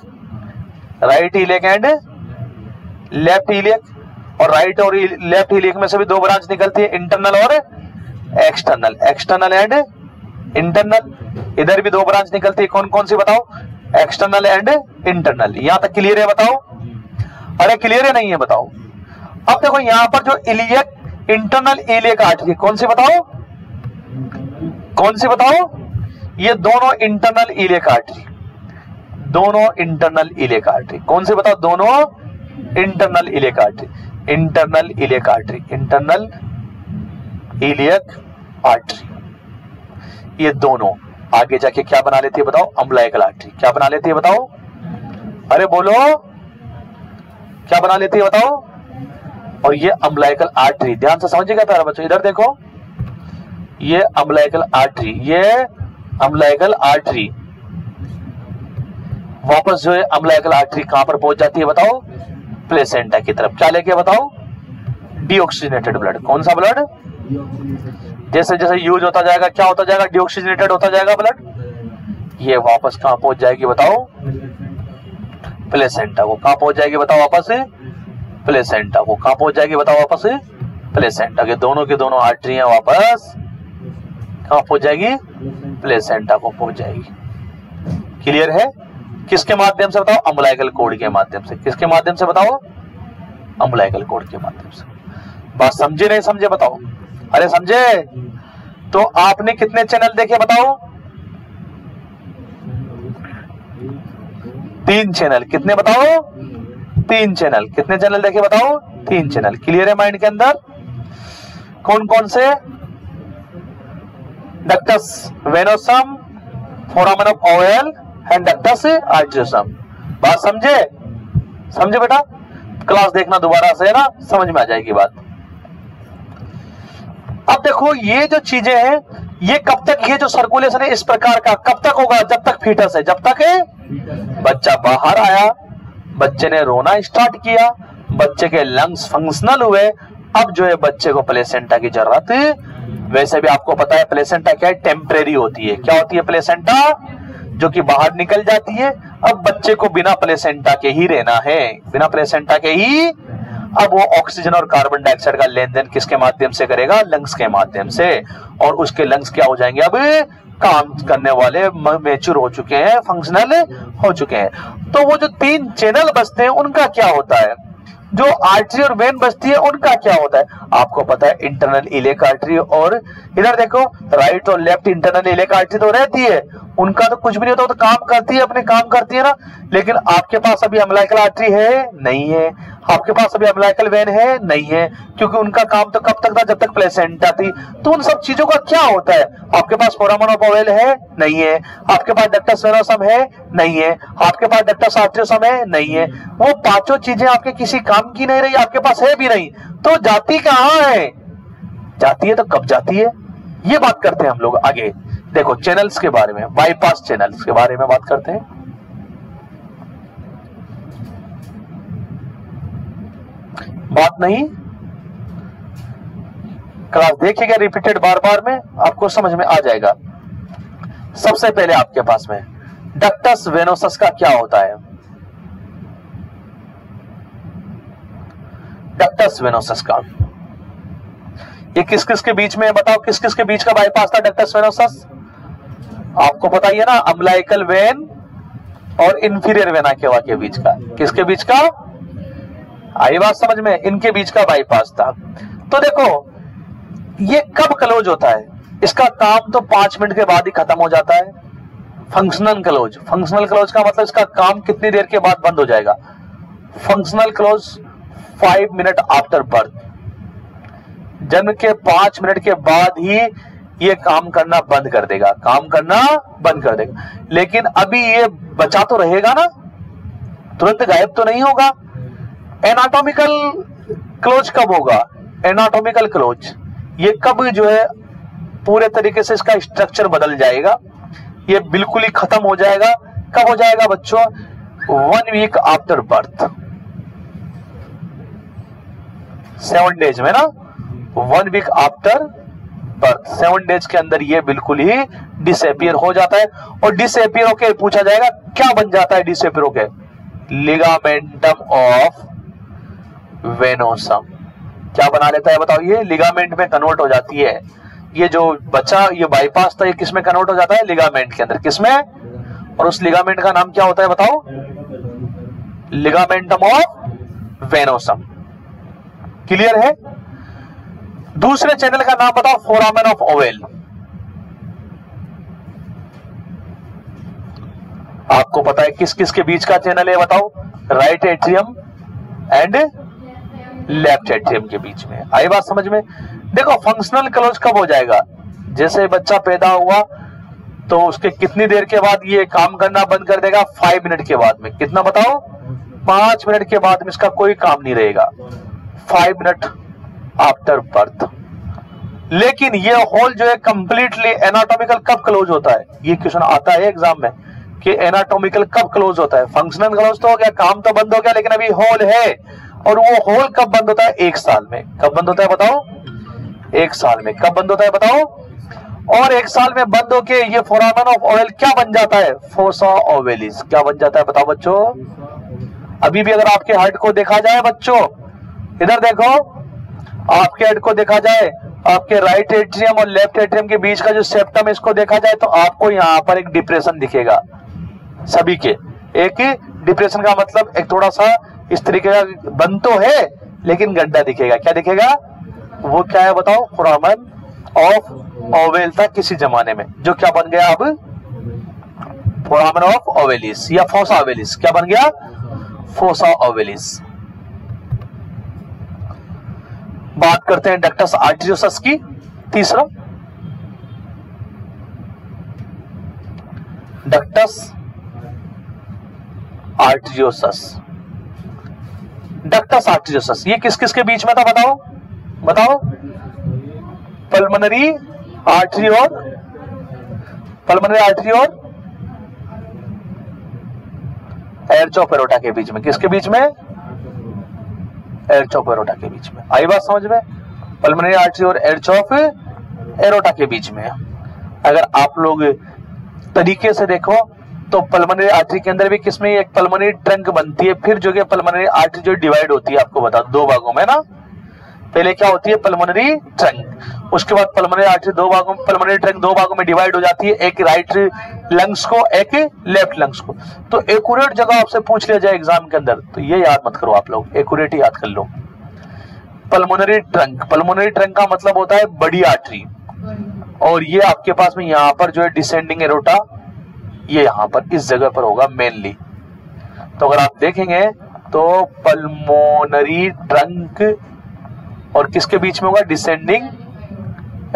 right iliac and left iliac. और राइट और लेफ्ट इलियक में से भी 2 ब्रांच निकलती है, इंटरनल और एक्सटर्नल, एक्सटर्नल एंड इंटरनल। इधर भी 2 ब्रांच निकलती है, कौन कौन सी बताओ? External and internal. यहां तक क्लियर है बताओ? अरे क्लियर है नहीं है बताओ? अब देखो यहां पर जो इलियक, इंटरनल इलियक आर्टरी कौन सी बताओ? कौन सी बताओ? ये दोनों इंटरनल इलियक आर्टरी, दोनों इंटरनल इलियक आर्टरी। कौन सी बताओ? दोनों internal iliac artery, internal iliac artery, internal iliac artery. ये दोनों आगे जाके क्या बना लेती है बताओ? Umbilical artery. क्या बना लेती है बताओ? अरे बोलो, क्या बना लेती है बताओ? और ये अम्बिलिकल आर्टरी, ध्यान से समझिएगा प्यारे बच्चों, इधर देखो, ये अम्बिलिकल आर्टरी, ये अम्बिलिकल आर्टरी वापस जो है अम्बिलिकल आर्टरी कहां पर पहुंच जाती है बताओ? प्लेसेंटा की तरफ। क्या लेके बताओ? Deoxygenated blood. कौन सा ब्लड? जैसे जैसे यूज होता जाएगा क्या होता जाएगा, डीऑक्सीजनेटेड होता जाएगा ब्लड, ये वापस कहां पहुंच जाएगी बताओ, प्लेसेंटा को। कहां पहुंच जाएगी बताओ वापस, प्लेसेंटा को। कहां पहुंच जाएगी बताओ वापस, प्लेसेंटा के दोनों आर्टरियां वापस कहां पहुंच जाएगी, प्लेसेंटा को पहुंच जाएगी। क्लियर है? किसके माध्यम से बताओ, अम्बिलिकल कॉर्ड के माध्यम से। किसके माध्यम से बताओ, अम्बिलिकल कॉर्ड के माध्यम से। बात समझे नहीं समझे बताओ? अरे समझे तो आपने कितने चैनल देखे बताओ, 3 चैनल। कितने बताओ, 3 चैनल। कितने चैनल देखे बताओ, 3 चैनल। क्लियर है माइंड के अंदर? कौन कौन से, ductus venosum, foramen of ovale and ductus arteriosum. बात समझे? समझे बेटा? क्लास देखना दोबारा से, है ना, समझ में आ जाएगी बात। अब देखो ये जो चीजें हैं, ये कब तक, ये जो सर्कुलेशन है इस प्रकार का कब तक होगा, जब तक फीटस है, जब तक बच्चा बाहर आया, बच्चे ने रोना स्टार्ट किया, बच्चे के लंग्स फंक्शनल हुए, अब जो है बच्चे को प्लेसेंटा की जरूरत। वैसे भी आपको पता है प्लेसेंटा क्या है, टेम्परेरी होती है। क्या होती है प्लेसेंटा, जो कि बाहर निकल जाती है। अब बच्चे को बिना प्लेसेंटा के ही रहना है, बिना प्लेसेंटा के ही। अब वो ऑक्सीजन और कार्बन डाइऑक्साइड का लेन देन किसके माध्यम से करेगा, लंग्स के माध्यम से। और उसके लंग्स क्या हो जाएंगे, अब काम करने वाले, मैच्योर हो चुके हैं, फंक्शनल हो चुके हैं। तो वो जो 3 चैनल बचते हैं उनका क्या होता है, जो आर्टरी और वेन बचती है उनका क्या होता है, आपको पता है इंटरनल इलेक आर्टरी, और इधर देखो राइट और लेफ्ट इंटरनल इलेक आर्टरी तो रहती है, उनका तो कुछ भी नहीं होता, तो काम करती है, अपने काम करती है ना। लेकिन आपके पास अभी अम्बिलिकल आर्टरी है नहीं है, आपके पास अभी अम्बिलिकल वेन है नहीं है, क्योंकि उनका काम तो कब तक था, जब तक प्लेसेंटा थी। तो उन सब चीजों का क्या होता है, आपके पास फोरामेन ऑफ ओवेल है नहीं है, आपके पास डक्टस वेनोसम है नहीं है, आपके पास डक्टस आर्टेरियसम है नहीं है। वो 5 चीजें आपके किसी काम की नहीं रही, आपके पास है भी नहीं, तो जाती कहां है, जाती है तो कब जाती है, ये बात करते हैं हम लोग आगे। देखो चैनल्स के बारे में, बाईपास चैनल्स के बारे में बात करते हैं। बात नहीं, क्लास देखिएगा रिपीटेड बार बार में, आपको समझ में आ जाएगा। सबसे पहले आपके पास में डक्टस वेनोसस का क्या होता है, डक्टस वेनोसस का ये किस किस के बीच में है बताओ, किस किस के बीच का बाईपास था डक्टस वेनोसस, आपको पता ही है ना, अम्बिलिकल वेन और इंफीरियर वेना केवा के बीच का। किसके बीच का, आई बात समझ में, इनके बीच का बाईपास था। तो देखो ये कब क्लोज होता है, इसका काम तो 5 मिनट के बाद ही खत्म हो जाता है। फंक्शनल क्लोज, फंक्शनल क्लोज का मतलब इसका काम कितनी देर के बाद बंद हो जाएगा, functional close 5 minute after birth, जन्म के 5 मिनट के बाद ही ये काम करना बंद कर देगा, काम करना बंद कर देगा। लेकिन अभी ये बचा तो रहेगा ना, तुरंत गायब तो नहीं होगा। एनाटॉमिकल क्लोज कब होगा, एनाटॉमिकल क्लोज ये कब जो है पूरे तरीके से इसका स्ट्रक्चर बदल जाएगा, ये बिल्कुल ही खत्म हो जाएगा। कब हो जाएगा बच्चों, 1 वीक आफ्टर बर्थ, 7 डेज में ना, 1 वीक आफ्टर बर्थ, 7 डेज के अंदर ये बिल्कुल ही डिसअपियर हो जाता है। और डिसअपियर होके पूछा जाएगा क्या बन जाता है, डिसअपियर होके लिगामेंटम ऑफ वेनोसम, क्या बना लेता है बताओ, ये लिगामेंट में कन्वर्ट हो जाती है। ये जो बचा, ये बाईपास था, ये किसमें कन्वर्ट हो जाता है, लिगामेंट के अंदर, किसमें, और उस लिगामेंट का नाम क्या होता है बताओ, लिगामेंटम ऑफ वेनोसम। क्लियर है? दूसरे चैनल का नाम बताओ, फोरामेन ऑफ ओवेल। आपको पता है किस किस के बीच का चैनल है बताओ, right atrium and left atrium के बीच में। आई बात समझ में? देखो फंक्शनल क्लोज कब हो जाएगा, जैसे बच्चा पैदा हुआ तो उसके कितनी देर के बाद ये काम करना बंद कर देगा, 5 मिनट के बाद में। कितना बताओ, 5 मिनट के बाद में इसका कोई काम नहीं रहेगा, 5 मिनट आफ्टर बर्थ। लेकिन ये होल जो है कंप्लीटली एनाटॉमिकल कब क्लोज होता है, ये क्वेश्चन आता है एग्जाम में कि एनाटॉमिकल कब क्लोज होता है। फंक्शनल क्लोज तो हो गया, काम तो बंद हो गया, लेकिन अभी होल है, और वो होल कब बंद होता है, 1 साल में। कब बंद होता है बताओ, 1 साल में। कब बंद होता है बताओ? और 1 साल में बंद होके ये फोरामेन ऑफ ओवेल क्या बन जाता है? Fossa ovalis. क्या बन जाता है बताओ बच्चों? अभी भी अगर आपके हार्ट को देखा जाए बच्चों, इधर देखो, आपके हेड को देखा जाए, आपके राइट एट्रियम और लेफ्ट एट्रियम के बीच का जो सेप्टम, इसको देखा जाए तो आपको यहाँ पर एक डिप्रेशन दिखेगा सभी के। एक डिप्रेशन का मतलब एक थोड़ा सा इस तरीके का बंद तो है लेकिन गड्ढा दिखेगा। क्या दिखेगा? वो क्या है बताओ? फोरामेन ऑफ ओवेल था किसी जमाने में, जो क्या बन गया अब? फोरामेन ऑफ ओवेलिस या फोसा ओवेलिस। क्या बन गया? Fossa ovalis. बात करते हैं डक्टस आर्टेरियोसस की। तीसरा, डक्टस आर्टेरियोसस। डक्टस आर्टेरियोसस ये किस किस के बीच में था बताओ? बताओ? पल्मोनरी आर्टरी और एर्च ऑफ एरोटा के बीच में। किसके बीच में? एर्च ऑफ एरोटा के बीच में। आई बात समझ में? पल्मोनरी आर्टरी और एर्च ऑफ एरोटा के बीच में। अगर आप लोग तरीके से देखो तो पल्मोनरी आर्टरी के अंदर भी किसमें एक पल्मोनरी ट्रंक बनती है, फिर जो कि पल्मोनरी आर्टरी जो डिवाइड होती है, आपको बता 2 भागों में ना। पहले क्या होती है? Pulmonary trunk. उसके बाद पल्मोनरी आर्टरी 2 भागों में, पल्मोनरी ट्रंक 2 भागों में डिवाइड हो जाती है, एक राइट लंग्स को, एक लेफ्ट लंग्स को। तो एक्यूरेट जगह आपसे पूछ लिया जाए एग्जाम के अंदर तो ये याद मत करो आप लोग, एक्यूरेट ही याद कर लो। पल्मोनरी ट्रंक, पल्मोनरी ट्रंक का मतलब होता है बड़ी आर्टरी, और ये आपके पास में यहाँ पर जो है डिसेंडिंग एरोटा, ये यहाँ पर इस जगह पर होगा मेनली। तो अगर आप देखेंगे तो पल्मोनरी ट्रंक और किसके बीच में होगा? Descending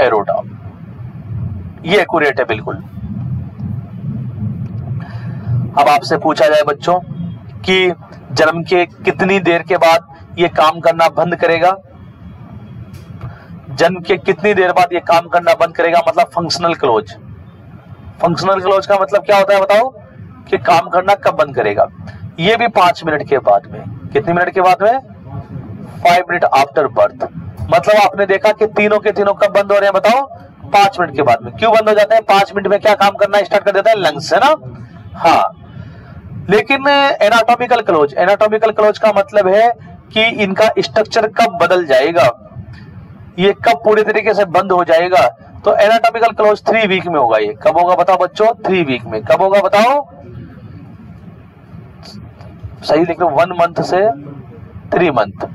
aorta. ये एक्यूरेट है बिल्कुल। अब आपसे पूछा जाए बच्चों कि जन्म के कितनी देर के बाद ये काम करना बंद करेगा? जन्म के कितनी देर बाद ये काम करना बंद करेगा, मतलब फंक्शनल क्लोज। फंक्शनल क्लोज का मतलब क्या होता है बताओ? कि काम करना कब बंद करेगा? ये भी 5 मिनट के बाद में। कितने मिनट के बाद में? 5 मिनट आफ्टर बर्थ। मतलब आपने देखा कि तीनों के तीनों कब बंद हो रहे हैं बताओ? 5 मिनट के बाद में। क्यों बंद हो जाते हैं? 5 मिनट में क्या काम करना स्टार्ट कर देता है? लंग्स, है ना। हाँ, लेकिन एनाटॉमिकल क्लोज, एनाटॉमिकल क्लोज का मतलब है कि इनका स्ट्रक्चर कब बदल जाएगा, ये कब पूरी तरीके से बंद हो जाएगा। तो एनाटॉमिकल क्लोज 3 वीक में होगा। ये कब होगा बताओ बच्चों? 3 वीक में। कब होगा बताओ? सही लिख लो, 1 मंथ से 3 मंथ।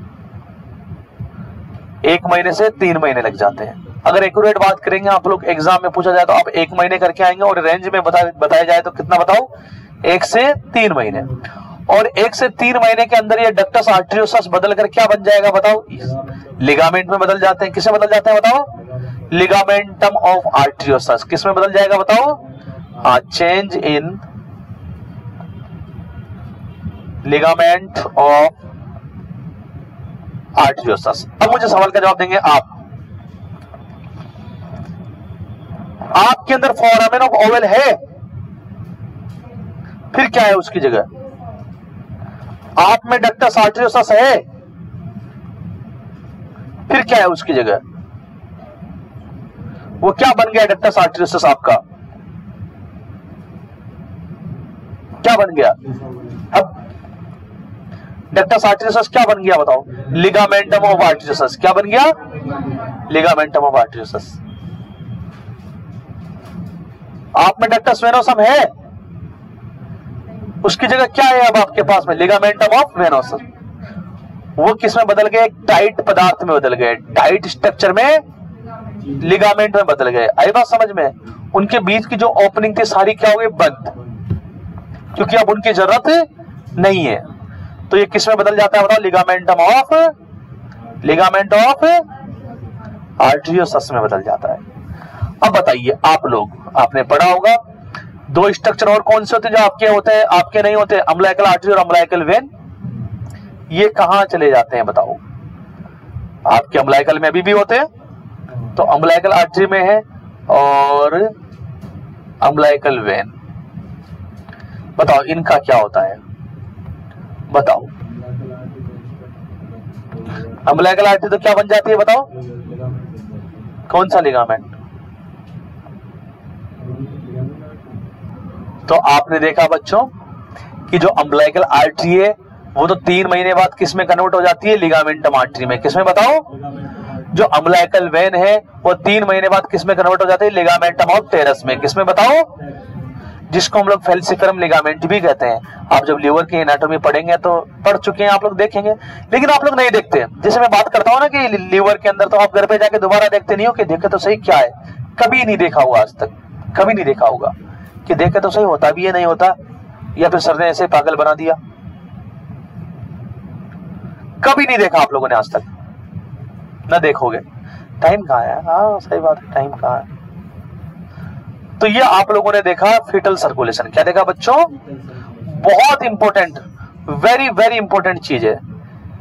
1 महीने से 3 महीने लग जाते हैं। अगर एक्यूरेट बात करेंगे आप लोग, एग्जाम में पूछा जाए तो आप 1 महीने करके आएंगे, और रेंज में बताया जाए तो कितना बताओ? 1 से 3 महीने। और 1 से 3 महीने के अंदर ये डक्टस आर्टेरियोसस बदल कर क्या बन जाएगा बताओ? लिगामेंट में बदल जाते हैं। किसमें बदल जाते हैं बताओ? Ligamentum of arteriosus. किसमें बदल जाएगा बताओ? हाँ, change in ligament of arteriosus. अब मुझे सवाल का जवाब देंगे आप। आपके अंदर फोरामेन ऑफ ओवेल है, फिर क्या है उसकी जगह? आप में डक्टस आर्टेरियोसस है, फिर क्या है उसकी जगह? वो क्या बन गया डक्टस आर्टेरियोसस आपका? क्या बन गया? अब डक्टस आर्टेरियोसस क्या बन गया बताओ? Ligamentum of arteriosus. क्या बन गया? Ligamentum of arteriosus. आप में डक्टस वेनोसम है, उसकी जगह क्या है अब आपके पास में? Ligamentum of venosus. वो किस में बदल गए? एक टाइट पदार्थ में बदल गए, टाइट स्ट्रक्चर में, लिगामेंट में बदल गए। आई बात समझ में? उनके बीच की जो ओपनिंग थी सारी क्या हो गई? बंद, क्योंकि अब उनकी जरूरत नहीं है। तो ये किस में बदल जाता है बताओ? लिगामेंटम ऑफ आर्टेरियोसस में बदल जाता है। अब बताइए आप लोग, आपने पढ़ा होगा 2 स्ट्रक्चर और कौन से होते हैं जो आपके होते हैं, आपके नहीं होते? अम्बिलिकल आर्टरी और अम्बिलिकल वेन। ये कहां चले जाते हैं बताओ? आपके अम्बिलिकल में भी होते हैं, तो अम्बिलिकल आर्टरी में है और अम्बिलिकल वेन। बताओ इनका क्या होता है? बताओ। अम्बिलिकल आर्टरी तो क्या बन जाती है बताओ? कौन सा लिगामेंट? तो आपने देखा बच्चों कि जो अम्बिलिकल आर्टरी है वो तो 3 महीने बाद किस में कन्वर्ट हो जाती है? लिगामेंटम आर्टरी में। किसमें बताओ? जो अम्बिलिकल वेन है वो 3 महीने बाद किस में कन्वर्ट हो जाती है? लिगामेंटम ऑफ टेरस में। किसमें बताओ? जिसको हम लोग फेल्सिफरम लिगामेंट भी कहते हैं। आप जब लीवर की एनाटॉमी पढ़ेंगे तो पढ़ चुके हैं, आप लोग देखेंगे, लेकिन आप लोग नहीं देखते। जैसे मैं बात करता हूँ ना कि लीवर के अंदर, तो आप घर पे जाके दोबारा देखते नहीं हो कि देखे तो सही क्या है। कभी नहीं देखा होगा आज तक, कभी नहीं देखा होगा कि देखे तो सही होता भी है नहीं होता, या फिर सर ने ऐसे पागल बना दिया। कभी नहीं देखा आप लोगों ने आज तक, ना देखोगे। टाइम कहाँ है? हाँ सही बात है, टाइम कहाँ है? तो ये आप लोगों ने देखा फीटल सर्कुलेशन। क्या देखा बच्चों? बहुत इंपॉर्टेंट, वेरी वेरी इंपॉर्टेंट चीज है।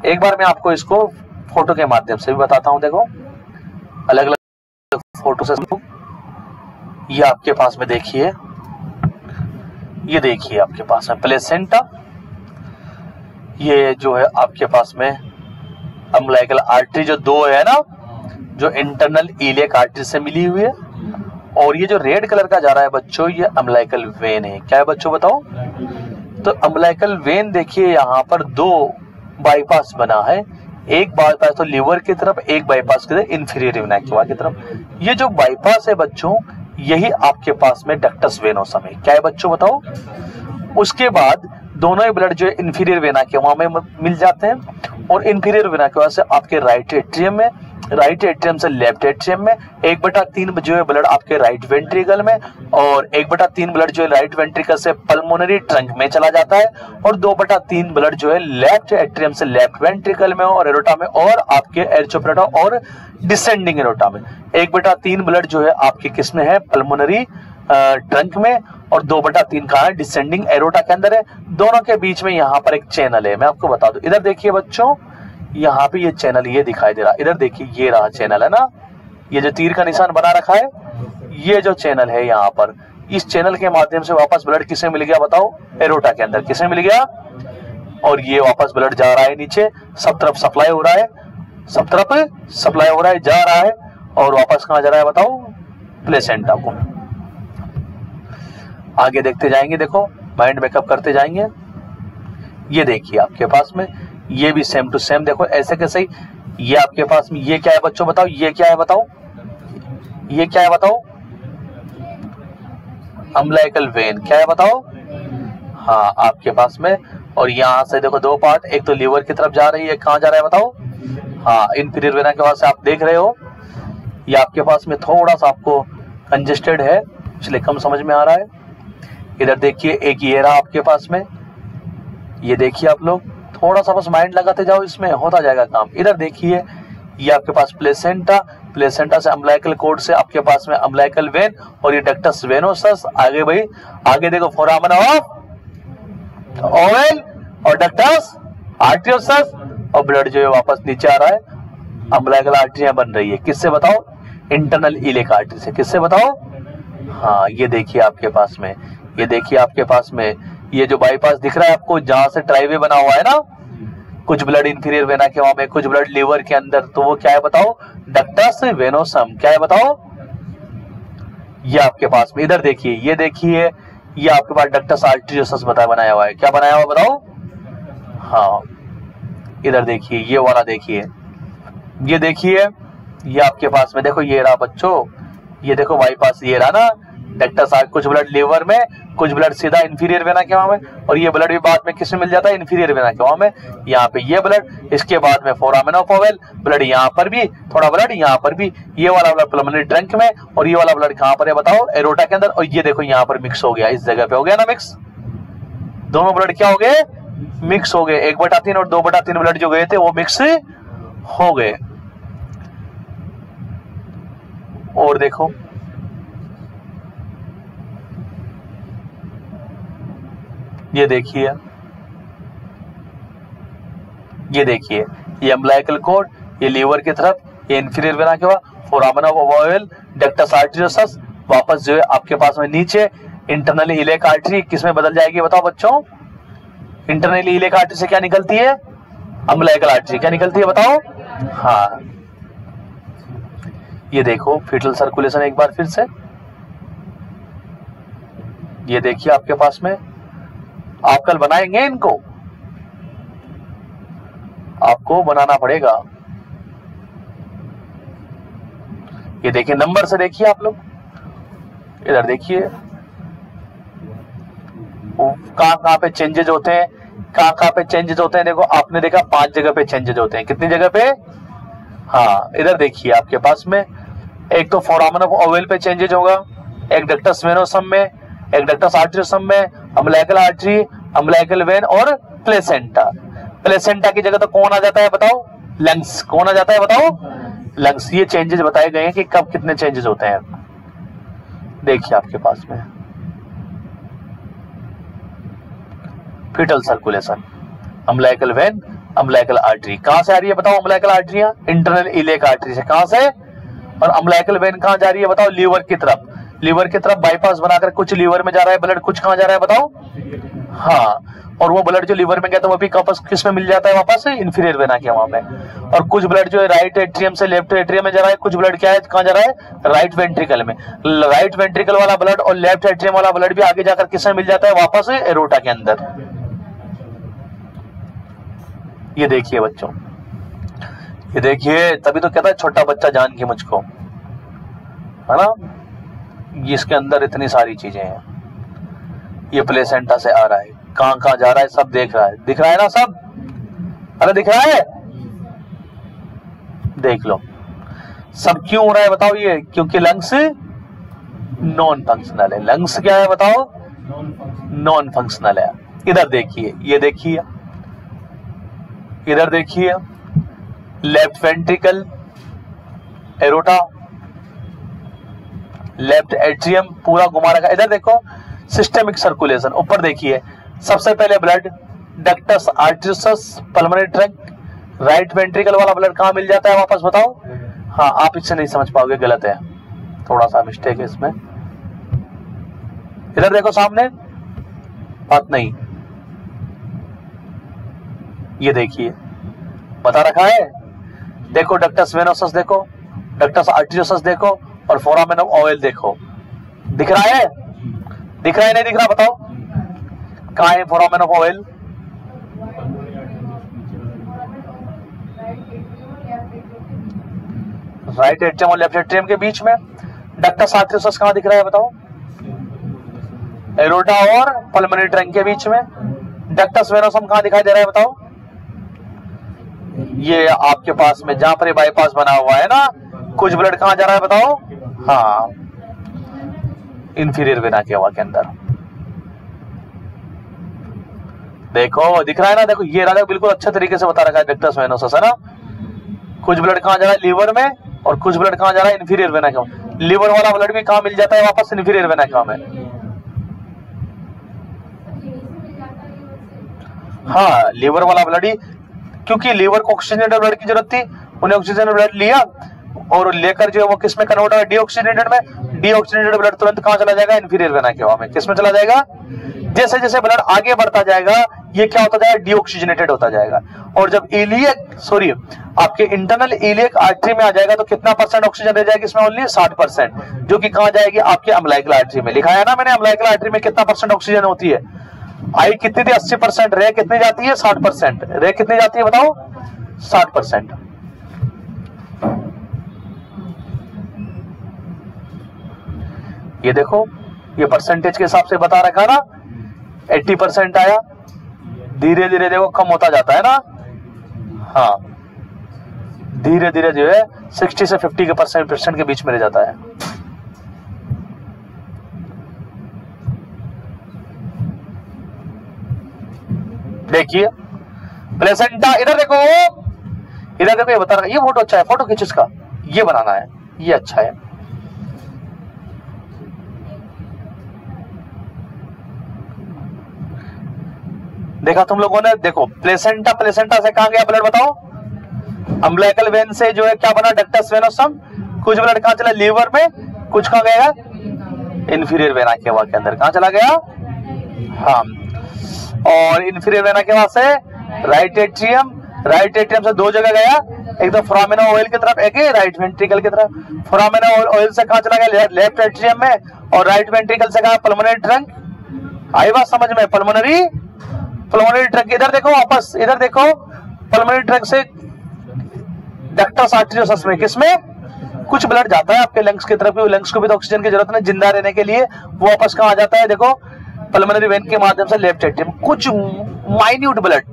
एक बार मैं आपको इसको फोटो के माध्यम से भी बताता हूं। देखो अलग अलग फोटो से। ये आपके पास में देखिए, ये देखिए आपके पास में प्लेसेंटा, ये जो है आपके पास में अम्बिलिकल आर्टरी जो 2 है ना, जो इंटरनल इलियक आर्टरी से मिली हुई है, और ये जो रेड कलर का जा रहा है बच्चों, ये अम्बिलिकल वेन है। क्या है बच्चों बताओ? तो अम्बिलिकल वेन देखिए यहाँ पर 2 बाईपास बना है। एक बाईपास तो लीवर की तरफ, एक बाईपास की तरफ इंफीरियर वेना केवा की तरफ। ये जो बाईपास है बच्चों, यही आपके पास में डक्टस वेनोसम है। क्या है बच्चों बताओ? उसके बाद दोनों ही ब्लड जो है इंफीरियर वेना केवा में मिल जाते हैं, और इंफीरियर वेना केवा से आपके राइट एट्रियम में, राइट एट्रियम से लेफ्ट एट्रियम में 1/3 जो है ब्लड आपके राइट वेंट्रिकल में, और 1/3 ब्लड जो है राइट वेंट्रिकल से पल्मोनरी ट्रंक में चला जाता है, और 2/3 ब्लड जो है लेफ्ट एट्रियम से लेफ्ट वेंट्रिकल में और एरोटा में, और आपके एर्चोप्लेटा और डिसेंडिंग एरोटा में। 1/3 ब्लड जो है आपके किस में है? पल्मोनरी ट्रंक में, और 2/3 कहाँ है? डिसेंडिंग एरोटा के अंदर है। दोनों के बीच में यहाँ पर एक चैनल है, मैं आपको बता दूं। इधर देखिए बच्चों, यहाँ पे ये चैनल ये दिखाई दे रहा, इधर देखिए ये रहा चैनल है ना, ये जो तीर का निशान बना रखा है, ये जो चैनल है यहाँ पर, इस चैनल के माध्यम से वापस ब्लड किसे मिल गया बताओ? एरोटा के अंदर। किसे मिल गया? और ये वापस ब्लड जा रहा है नीचे, सब तरफ सप्लाई हो रहा है, सब तरफ सप्लाई हो रहा है, जा रहा है, और वापस कहाँ जा रहा है बताओ? प्लेसेंटा को। आगे देखते जाएंगे, देखो माइंड मेकअप करते जाएंगे। ये देखिए आपके पास में ये भी सेम टू सेम, देखो ऐसे कैसे ही। ये आपके पास में ये क्या है बच्चों बताओ? ये क्या है बताओ? ये क्या है बताओ? Umbilical when. क्या है बताओ? हाँ आपके पास में, और यहाँ से देखो 2 पार्ट, एक तो लीवर की तरफ जा रही है, कहाँ जा रहा है बताओ? हाँ इंफीरियर वेना के पास से आप देख रहे हो। ये आपके पास में थोड़ा सा आपको कंजेस्टेड है, इसलिए कम समझ में आ रहा है। इधर देखिए एक ये रहा आपके पास में, ये देखिए आप लोग थोड़ा सा बस माइंड लगाते जाओ, इसमें होता जाएगा काम। इधर देखिए ये आपके पास प्लेसेंटा, प्लेसेंटा से अम्बिलिकल कॉर्ड से आपके पास में अम्बिलिकल वेन, और ये डक्टस वेनोसस। आगे भाई आगे देखो फोरामन ऑफ ओवल और डक्टस आर्टियोसस, और ब्लड जो है वापस नीचे आ रहा है, अम्बिलिकल आर्टरियां बन रही है। किससे बताओ? इंटरनल इलियक आर्टरी से। किससे बताओ? हाँ ये देखिए आपके पास में, ये देखिए आपके पास में ये जो बाईपास दिख रहा है आपको, जहां से ट्राईवे बना हुआ है ना, कुछ ब्लड इंफीरियर वेना के वहां में, कुछ ब्लड लीवर के अंदर, तो वो क्या है बताओ? डक्टस वेनोसम। क्या है बताओ? ये आपके पास में इधर देखिए, ये देखिए ये आपके पास डक्टस आर्टरियोसस बनाया हुआ है। क्या बनाया हुआ बताओ? हाँ इधर देखिए ये वाला देखिए, ये देखिए ये आपके पास में देखो, ये रहा बच्चों, ये देखो बाईपास ये रहा ना डक्टस आर्ट, कुछ ब्लड लीवर में, कुछ ब्लड सीधा इंफीरियर वेना के वहां में, और ये ब्लड भी बाद में किसमें मिल जाता है? इंफीरियर वेना के वहां में। यहाँ पे ये ब्लड, इसके बाद में फोरामेन ऑफ ओवल, ब्लड यहाँ पर भी, थोड़ा ब्लड यहाँ पर भी, ये वाला ब्लड पल्मोनरी ट्रंक में, और ये वाला ब्लड कहाँ पर है बताओ? एरोटा के अंदर। और ये देखो यहाँ पर मिक्स हो गया, इस जगह पे हो गया ना मिक्स, दोनों ब्लड क्या हो गए? मिक्स हो गए। 1/3 और 2/3 ब्लड जो गए थे वो मिक्स हो गए। और देखो ये देखिए, ये देखिए ये अम्बिलिकल कॉर्ड, ये लीवर की तरफ, ये इंफीरियर वेना के बाद, foramen of Oval, ductus arteriosus, वापस जो है आपके पास में नीचे इंटरनल इलियक आर्टरी किसमें बदल जाएगी बताओ बच्चों? इंटरनल इलियक आर्टरी से क्या निकलती है? Umbilical artery. क्या निकलती है बताओ? हाँ ये देखो फीटल सर्कुलेशन एक बार फिर से, ये देखिए आपके पास में, आप कल बनाएंगे इनको, आपको बनाना पड़ेगा। ये देखिए नंबर से देखिए आप लोग, इधर देखिए कहां पे चेंजेज होते हैं, कहां पे चेंजेज होते हैं। देखो आपने देखा 5 जगह पे चेंजेज होते हैं, कितनी जगह पे? हाँ इधर देखिए आपके पास में, एक तो फोरामेन ऑफ ओवल पे चेंजेज होगा, एक डक्टस वेनोसम में, एक डक्टस आर्टरियोसम में, अम्बिलिकल आर्टरी, अम्बिलिकल वेन और प्लेसेंटा। प्लेसेंटा की जगह तो कौन आ जाता है बताओ? लंग्स। कौन आ जाता है बताओ? लंग्स। ये चेंजेस बताए गए हैं कि कब कितने चेंजेस होते हैं। देखिए आपके पास में fetal circulation, umbilical vein, umbilical artery. कहां से आ रही है बताओ अम्बिलिकल आर्टरियां? इंटरनल इलियक आर्टरी से। कहां से? और अम्बिलिकल वेन कहां जा रही है बताओ? लीवर की तरफ। लीवर की तरफ बाईपास बनाकर कुछ लीवर में जा रहा है ब्लड, कुछ कहां जा रहा है बताओ? हाँ, और वो ब्लड जो लीवर में गया था वो भी वापस किस में मिल जाता है? वापस इंफीरियर वेना के वहां में। और कुछ ब्लड जो है राइट एट्रियम से लेफ्ट एट्रियम में जा रहा है, कुछ ब्लड क्या है कहां जा रहा है? राइट वेंट्रिकल में। राइट वेंट्रिकल वाला ब्लड और लेफ्ट एट्रियम वाला ब्लड भी आगे जाकर किस में मिल जाता है? वापस एरोटा के अंदर। ये देखिए बच्चों, ये देखिए, तभी तो कहता है छोटा बच्चा जान के मुझको, है ना। इसके अंदर इतनी सारी चीजें हैं। ये प्लेसेंटा से आ रहा है, कहां कहां जा रहा है सब देख रहा है, दिख रहा है ना सब? अरे दिख रहा है, देख लो। सब क्यों हो रहा है बताओ? ये क्योंकि लंग्स नॉन फंक्शनल है। लंग्स क्या है बताओ? नॉन फंक्शनल है। इधर देखिए, ये देखिए, इधर देखिए, left ventricle, aorta, left atrium पूरा घुमा रखा। इधर देखो सिस्टेमिक सर्कुलेशन, ऊपर देखिए, सबसे पहले blood ductus arteriosus, pulmonary trunk, right ventricle वाला ब्लड कहां मिल जाता है वापस बताओ? हाँ, आप इससे नहीं समझ पाओगे, गलत है, थोड़ा सा मिस्टेक है इसमें। इधर देखो सामने, बात नहीं, ये देखिए बता रखा है। देखो डक्टस वेनोसस देखो, डक्टस आर्टरियोसस देखो, और फोरामेन ऑफ ओवल देखो। दिख रहा है? दिख रहा है नहीं दिख रहा बताओ? कहां है foramen of Oval? Right atrium और लेफ्ट एट्रियम के बीच में। डक्टस आर्टरियोसस कहां दिख रहा है बताओ? एरोटा और पल्मोनरी ट्रंक के बीच में। डक्टस वेनोसम कहां दिखाई दे रहा है बताओ? ये आपके पास में जहां पर बाईपास बना हुआ है ना, कुछ ब्लड कहां जा रहा है बताओ? हाँ, इंफीरियर वेना के हवा के अंदर। देखो दिख रहा है ना, देखो ये रहा, बिल्कुल अच्छे तरीके से बता रखा है डक्टस वेनोसस, है ना। कुछ ब्लड कहां जा रहा है? लीवर में, और कुछ ब्लड कहां जा रहा है? इंफीरियर वेना के। लीवर वाला ब्लड भी कहां मिल जाता है वापस? इंफीरियर वेना के में। हाँ, लीवर वाला ब्लड ही, क्योंकि लीवर को ऑक्सीजनेटेड ब्लड की जरूरत थी, उन्हें ऑक्सीजन ब्लड लिया और लेकर जो है वो किस में कन्वर्ट होगा? डीऑक्सीजनेटेड में। डीऑक्सीजनेटेड ब्लड तुरंत कहां चला जाएगा? इंफीरियर वेना के हवा में। किस में चला जाएगा? जैसे जैसे ब्लड आगे बढ़ता जाएगा ये क्या होता जाएगा? डीऑक्सीजनेटेड होता जाएगा। और जब आपके इंटरनल इलियक आर्टरी में आ जाएगा तो कितना परसेंट ऑक्सीजन रह जाएगी इसमें? ओनली 60%, जो कि कहां जाएगी? आपके अम्बिलिकल आर्टरी में। लिखा है ना मैंने, अम्बिलिकल आर्टरी में कितना परसेंट ऑक्सीजन होती है? आई कितनी थी? 80%। रह कितनी जाती है? 60%। रह कितनी जाती है बताओ? 60%। ये देखो, ये परसेंटेज के हिसाब से बता रखा ना, 80% आया, धीरे धीरे देखो कम होता जाता है ना। हाँ, धीरे धीरे जो है 60 से 50 के परसेंट के बीच में रह जाता है। देखिए प्लेसेंटा, इधर देखो, इधर देखो, ये बता रहा है। ये फोटो अच्छा है, फोटो खींच इसका, ये बनाना है, ये अच्छा है। देखा तुम लोगों ने? देखो प्लेसेंटा, प्लेसेंटा से कहां गया ब्लड बताओ? अम्बिलिकल वेन से जो है क्या बना? डक्टस वेनोसम। कुछ ब्लड कहां चला? लीवर में। कुछ कहां गया? इंफीरियर वेना के हवा के अंदर। कहां चला गया? हाँ, और इंफीरियर वेना के वहां से राइट एट्रियम, राइट एट्रियम से दो जगह गया, एकदम फोरामिना ऑयल की तरफ, एक राइट वेंट्रिकल की तरफ। फोरामिना ऑयल से कहां चला गया? लेफ्ट एट्रियम में, और राइट वेंट्रिकल से कहा? Pulmonary trunk. आई बात समझ में? Pulmonary trunk. इधर देखो वापस, इधर देखो, पल्मोनरी ट्रंक से डक्टस आर्टेरियोसस में, किसमें? कुछ ब्लड जाता है आपके लंग्स की तरफ, लंग्स को भी तो ऑक्सीजन की जरूरत है जिंदा रहने के लिए, वो वापस कहां आ जाता है? देखो पल्मोनरी वेन के माध्यम से लेफ्ट एट्रियम। कुछ माइन्यूट ब्लड,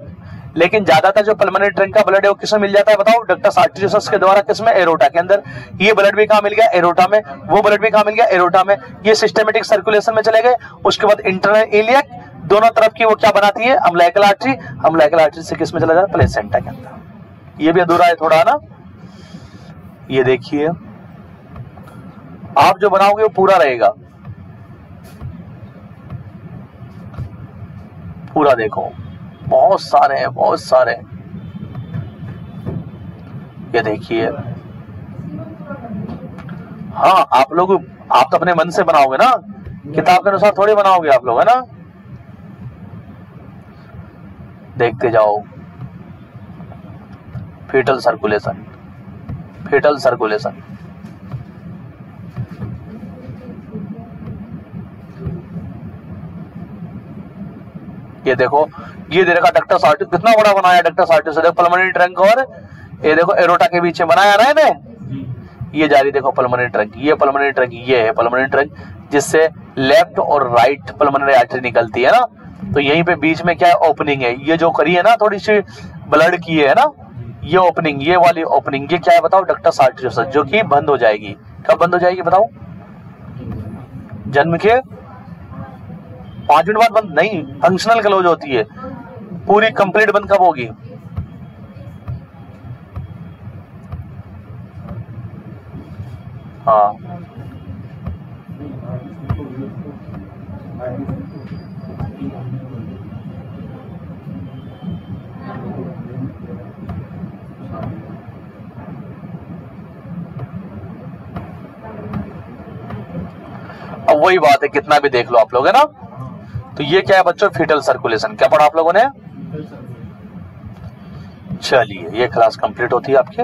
लेकिन ज्यादातर जो पल्मोनरी ट्रंक का ब्लड है वो किसमें मिल जाता है बताओ? डक्टस आर्टेरियोसस के द्वारा। किसमें? एरोटा के अंदर। ये ब्लड भी कहां मिल गया? एरोटा में। वो ब्लड भी कहां मिल गया? एरोटा में। ये सिस्टेमेटिक सर्कुलेशन में चले गए। उसके बाद इंटरनल इलियक, दोनों तरफ की वो क्या बनाती है? Umbilical artery. अम्बिलिकल आर्टरी से किसमें चला जाता? प्लेसेंटा के अंदर। ये भी अधूरा है थोड़ा ना। ये देखिए, आप जो बनाओगे वो पूरा रहेगा, पूरा देखो, बहुत सारे हैं, बहुत सारे। ये देखिए, हाँ आप लोग, आप तो अपने मन से बनाओगे ना, किताब के अनुसार थोड़ी बनाओगे आप लोग, है ना। देखते जाओ, फीटल सर्कुलेशन, फीटल सर्कुलेशन। ये देखो, ये दे रखा डक्टस आर्टरी, कितना बड़ा बनाया डक्टस आर्टरी से, देखो पल्मोनरी ट्रंक और ये देखो एरोटा के बीच में बनाया ना है। ये जा रही देखो पल्मोनरी ट्रंक, ये पल्मोनरी ट्रंक, ये है पल्मोनरी ट्रंक, जिससे लेफ्ट और राइट पल्मोनरी आर्टरी निकलती है ना। तो यहीं पे बीच में क्या है? ओपनिंग है। ये जो करी है ना थोड़ी सी ब्लड की है ना, ये ओपनिंग, ये वाली ओपनिंग, ये क्या है बताओ? डक्टस आर्टेरियोसस, जो कि बंद हो जाएगी। कब बंद हो जाएगी बताओ? जन्म के 5 मिनट बाद बंद नहीं, फंक्शनल क्लोज होती है। पूरी कंप्लीट बंद कब होगी? हाँ, अब वही बात है, कितना भी देख लो आप लोग, है ना। तो ये क्या है बच्चों? Fetal circulation. क्या पढ़ा आप लोगों ने? चलिए, ये क्लास कंप्लीट होती है आपके।